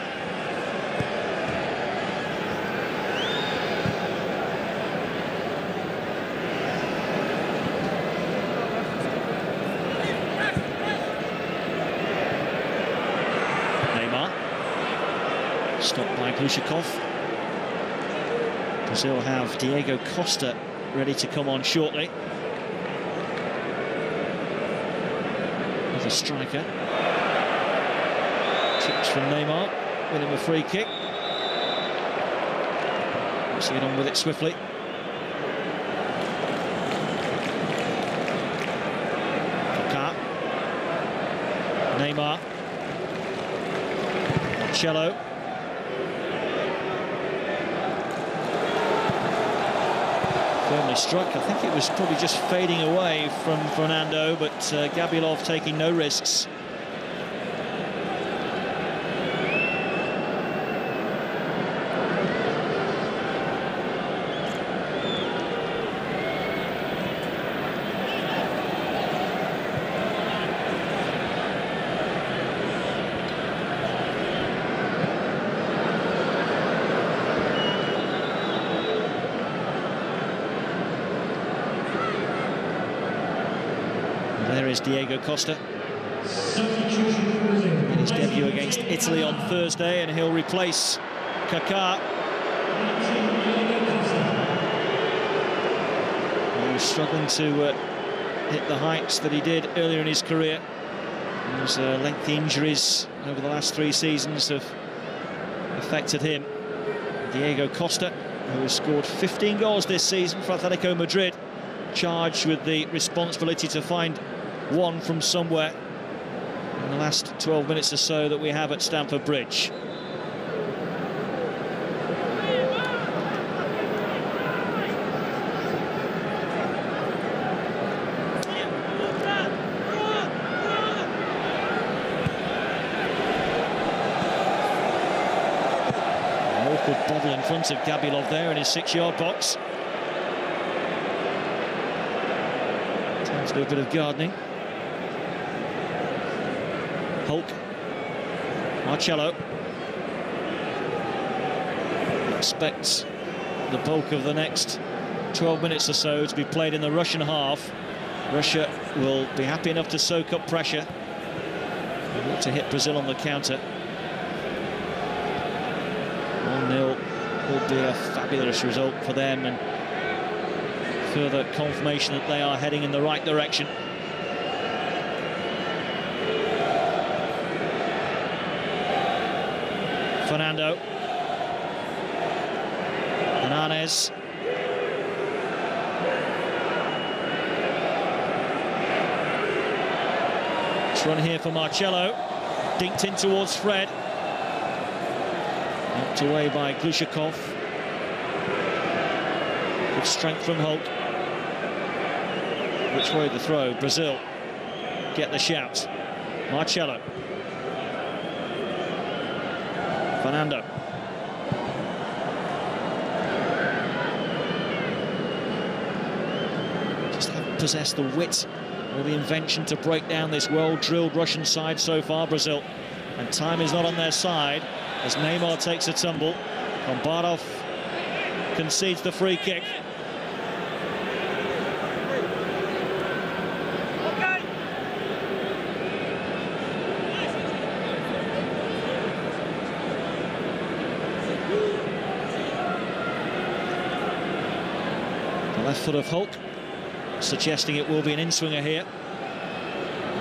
Stopped by Glushakov. Brazil have Diego Costa ready to come on shortly. Another striker. Tips from Neymar, with him a free kick. Let's get on with it swiftly. Kaká. Neymar. Marcelo. Firmly struck. I think it was probably just fading away from Fernando, but Gabilov taking no risks. There is Diego Costa in his debut against Italy on Thursday, and he'll replace Kaká. He was struggling to hit the heights that he did earlier in his career. Those lengthy injuries over the last 3 seasons have affected him. Diego Costa, who has scored 15 goals this season for Atletico Madrid, charged with the responsibility to find one from somewhere in the last 12 minutes or so that we have at Stamford Bridge. An awkward bobble in front of Gabilov there in his 6-yard box. Time to do a bit of gardening. Hulk. Marcelo. Expects the bulk of the next 12 minutes or so to be played in the Russian half. Russia will be happy enough to soak up pressure and look to hit Brazil on the counter. 1-0 will be a fabulous result for them, and further confirmation that they are heading in the right direction. Fernando. Hernandez. It's run here for Marcelo. Dinked in towards Fred. Knocked away by Glushakov. Good strength from Hulk. Which way the throw? Brazil get the shout. Marcelo. Fernando. Just haven't possessed the wit or the invention to break down this well-drilled Russian side so far, Brazil. And time is not on their side as Neymar takes a tumble. Kombarov concedes the free kick. Left foot of Hulk, suggesting it will be an in-swinger here.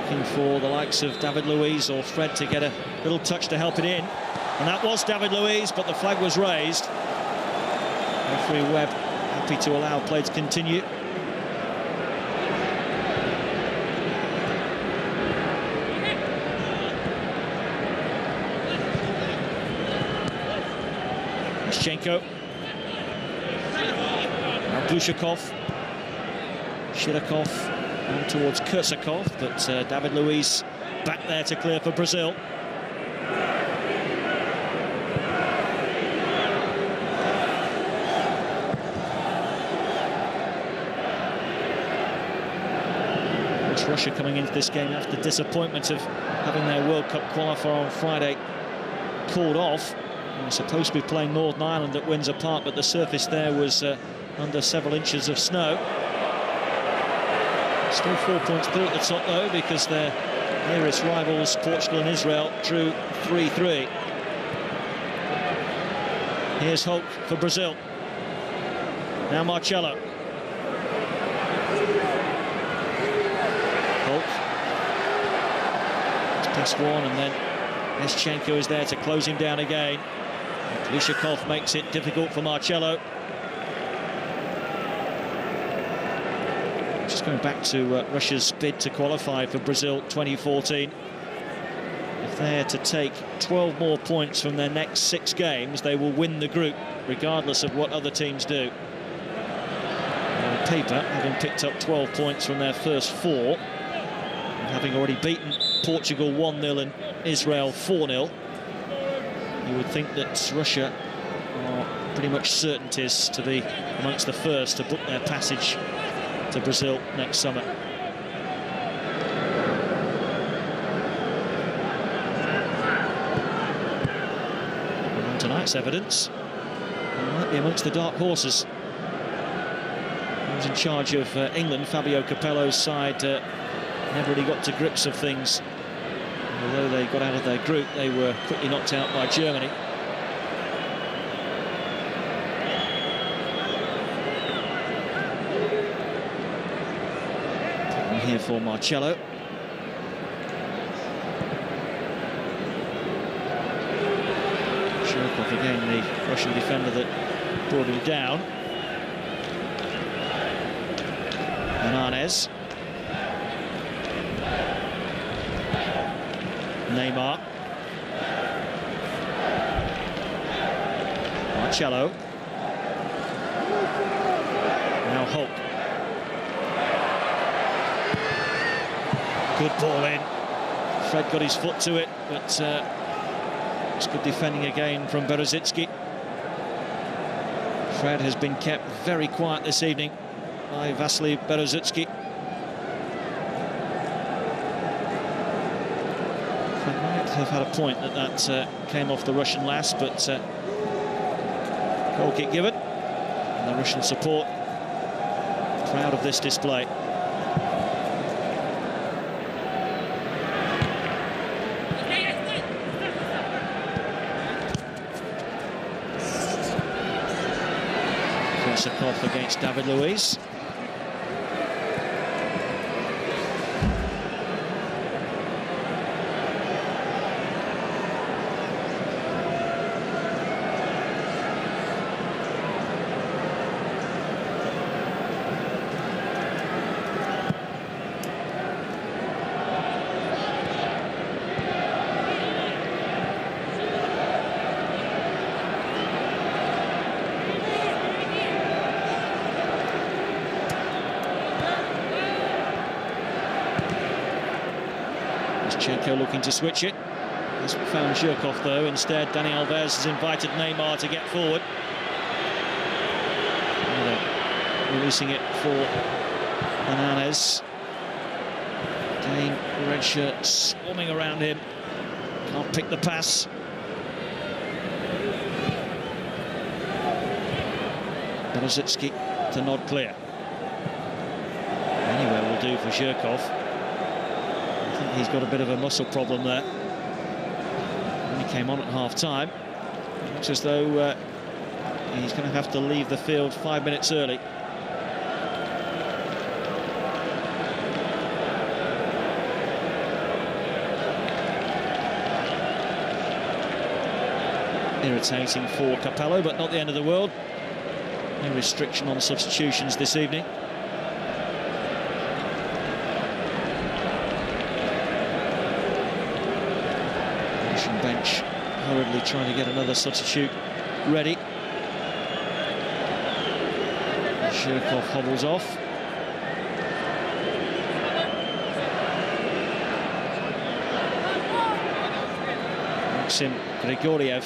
Looking for the likes of David Luiz or Fred to get a little touch to help it in. And that was David Luiz, but the flag was raised. Referee Webb happy to allow play to continue. Shchenko. Glushakov, Shirokov on towards Kursakov, but David Luiz back there to clear for Brazil. It's Russia coming into this game after disappointment of having their World Cup qualifier on Friday called off. They were supposed to be playing Northern Ireland at Windsor Park, but the surface there was under several inches of snow. Still 4 points clear at the top, though, because their nearest rivals, Portugal and Israel, drew 3-3. Here's hope for Brazil. Now Marcelo. Hope. It's past one, and then Eschenko is there to close him down again. Lishakov makes it difficult for Marcelo. Just going back to Russia's bid to qualify for Brazil 2014. If they're to take 12 more points from their next 6 games, they will win the group, regardless of what other teams do. On paper, having picked up 12 points from their first 4, and having already beaten Portugal 1-0 and Israel 4-0, you would think that Russia are pretty much certainties to be amongst the first to book their passage to Brazil next summer. And on tonight's evidence, they might be amongst the dark horses. Who's in charge of England, Fabio Capello's side, never really got to grips of things. Although they got out of their group, they were quickly knocked out by Germany. Problem here for Marcelo. Shirkov again, the Russian defender that brought him down. Hernandez. Neymar. Marcelo. Now Hope. Good ball in. Fred got his foot to it, but it's good defending again from Berezicki. Fred has been kept very quiet this evening by Vasily Berezicki. Have had a point that came off the Russian last, but goal kick given, and the Russian support proud of this display. Korsakov against David Luiz. Looking to switch it. Has found Zhirkov though. Instead, Dani Alves has invited Neymar to get forward. Releasing it for Hernandez. Again, red shirt swarming around him. Can't pick the pass. Berezicki to nod clear. Anywhere will do for Zhirkov. He's got a bit of a muscle problem there. When he came on at half-time, it looks as though he's going to have to leave the field 5 minutes early. Irritating for Capello, but not the end of the world. No restriction on substitutions this evening. Bench hurriedly trying to get another substitute ready. Zhirkov hobbles off. Maxim Grigoriev,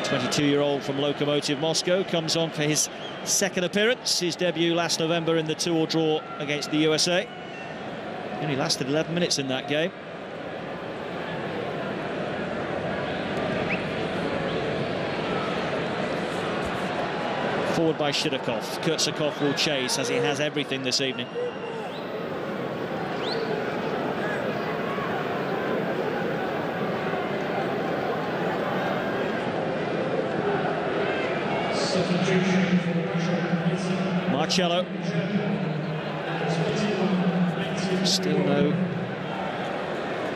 22-year-old from Lokomotiv Moscow, comes on for his second appearance, his debut last November in the 2-2 draw against the USA. He only lasted 11 minutes in that game. Forward by Shirkov. Kurtsakov will chase, as he has everything this evening. Substitution for Russia. Marcelo. Still no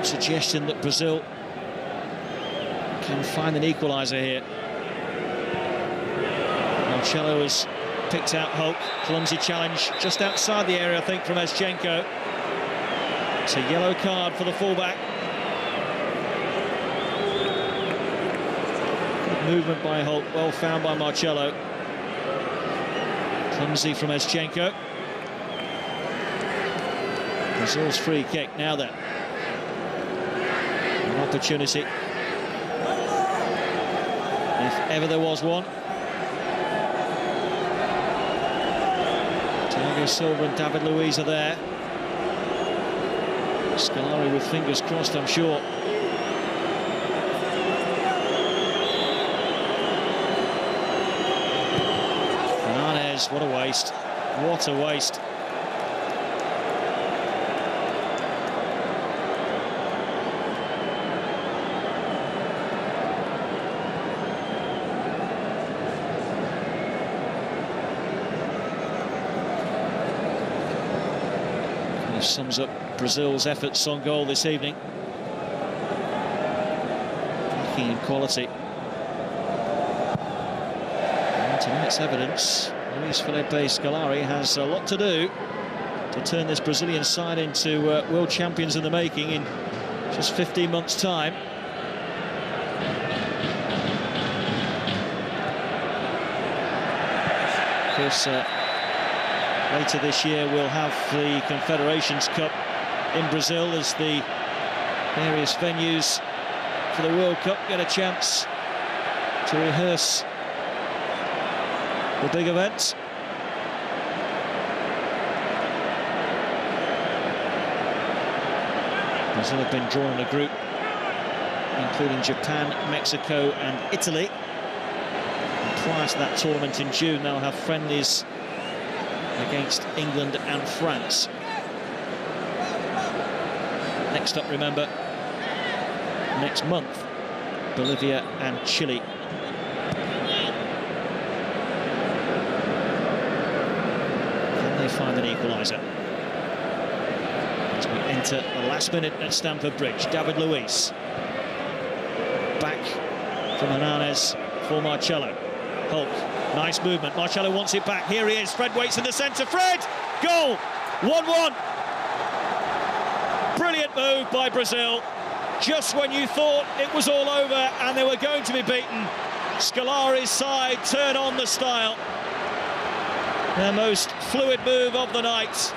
suggestion that Brazil can find an equaliser here. Marcelo has picked out Hulk. Clumsy challenge just outside the area, I think, from Eschenko. It's a yellow card for the fullback. Good movement by Hulk, well found by Marcelo. Clumsy from Eschenko. Brazil's free kick now then. An opportunity, if ever there was one. Thiago Silva and David Luiz are there. Scolari with fingers crossed, I'm sure. Hernandez, what a waste. What a waste. Sums up Brazil's efforts on goal this evening. Lacking in quality. And tonight's evidence, Luis Felipe Scolari has a lot to do to turn this Brazilian side into world champions in the making in just 15 months' time. Of course, later this year we'll have the Confederations Cup in Brazil as the various venues for the World Cup get a chance to rehearse the big events. Brazil have been drawn in a group including Japan, Mexico and Italy. And prior to that tournament in June, they'll have friendlies against England and France. Next up, remember, next month, Bolivia and Chile. Can they find an equaliser? As we enter the last minute at Stamford Bridge, David Luiz. Back from Hernandez for Marcelo. Hulk. Nice movement. Marcelo wants it back. Here he is. Fred waits in the centre. Fred! Goal! 1-1. Brilliant move by Brazil. Just when you thought it was all over and they were going to be beaten, Scolari's side turn on the style. Their most fluid move of the night.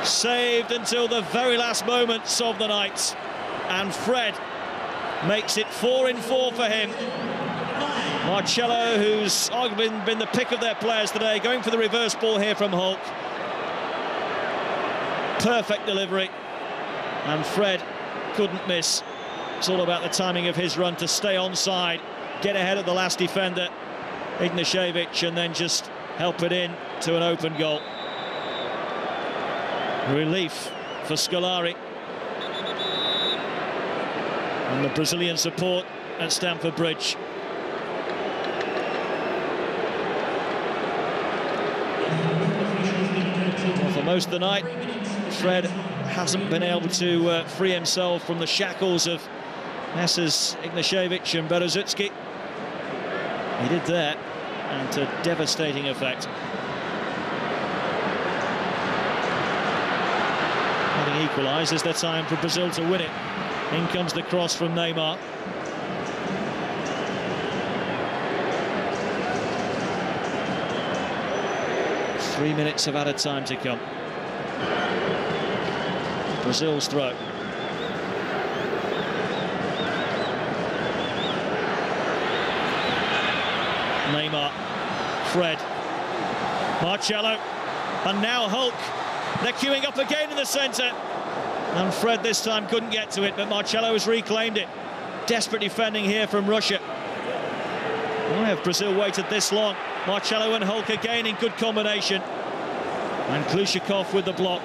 Saved until the very last moments of the night. And Fred makes it 4-4 for him. Marcelo, who's arguably been the pick of their players today, going for the reverse ball here from Hulk. Perfect delivery. And Fred couldn't miss. It's all about the timing of his run to stay onside, get ahead of the last defender, Ignashevich, and then just help it in to an open goal. Relief for Scolari. And the Brazilian support at Stamford Bridge. Well, for most of the night, Fred hasn't been able to free himself from the shackles of Messrs Ignashevich and Berezutski. He did there, and to devastating effect. Having equalised, is there time for Brazil to win it? In comes the cross from Neymar. Three minutes of added time to come. Brazil's throw. Neymar, Fred, Marcelo, and now Hulk. They're queuing up again in the centre. And Fred this time couldn't get to it, but Marcelo has reclaimed it. Desperate defending here from Russia. Why have Brazil waited this long? Marcelo and Hulk again in good combination. And Klushikov with the block.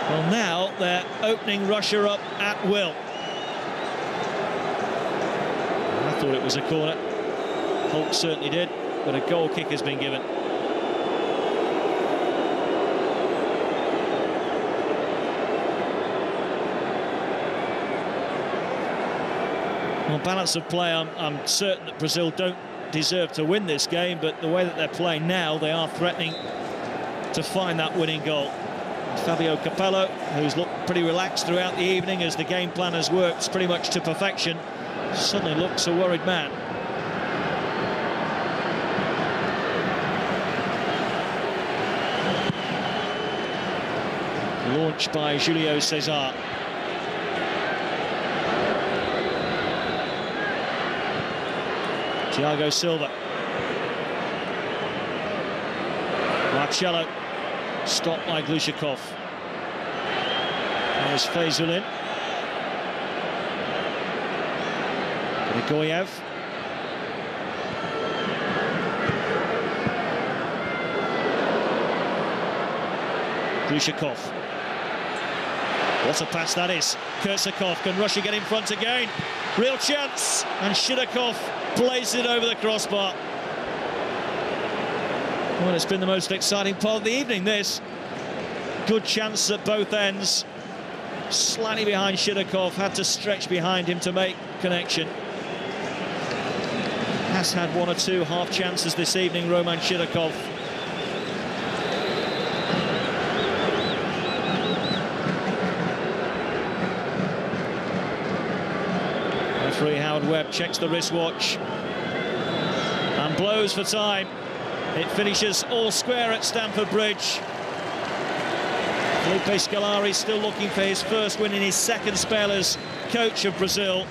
Well, now they're opening Russia up at will. I thought it was a corner. Hulk certainly did, but a goal kick has been given. On balance of play, I'm certain that Brazil don't deserve to win this game, but the way that they're playing now, they are threatening to find that winning goal. Fabio Capello, who's looked pretty relaxed throughout the evening as the game plan has worked pretty much to perfection, suddenly looks a worried man. Launched by Julio César. Thiago Silva. Marcelo, stopped by Glushakov. There's Fazulin. Grigoyev. Glushakov. What a pass that is. Kursakov, can Russia get in front again? Real chance, and Shidakov plays it over the crossbar. Well, it's been the most exciting part of the evening, this. Good chance at both ends. Slightly behind Shidakov, had to stretch behind him to make connection. Has had one or two half chances this evening, Roman Shidakov. Referee Howard Webb checks the wristwatch and blows for time. It finishes all square at Stamford Bridge. Felipe Scolari still looking for his first win in his second spell as coach of Brazil.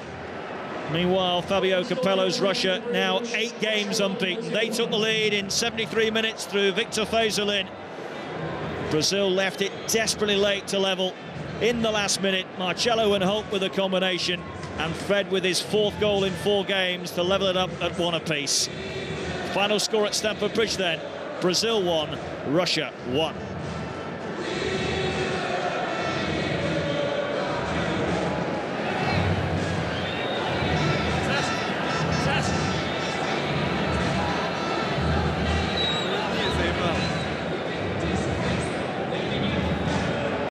Meanwhile, Fabio Capello's Russia now 8 games unbeaten. They took the lead in 73 minutes through Victor Fazulin. Brazil left it desperately late to level in the last minute. Marcelo and Hulk with a combination, and Fred with his 4th goal in 4 games to level it up at 1 apiece. Final score at Stamford Bridge then, Brazil 1, Russia 1.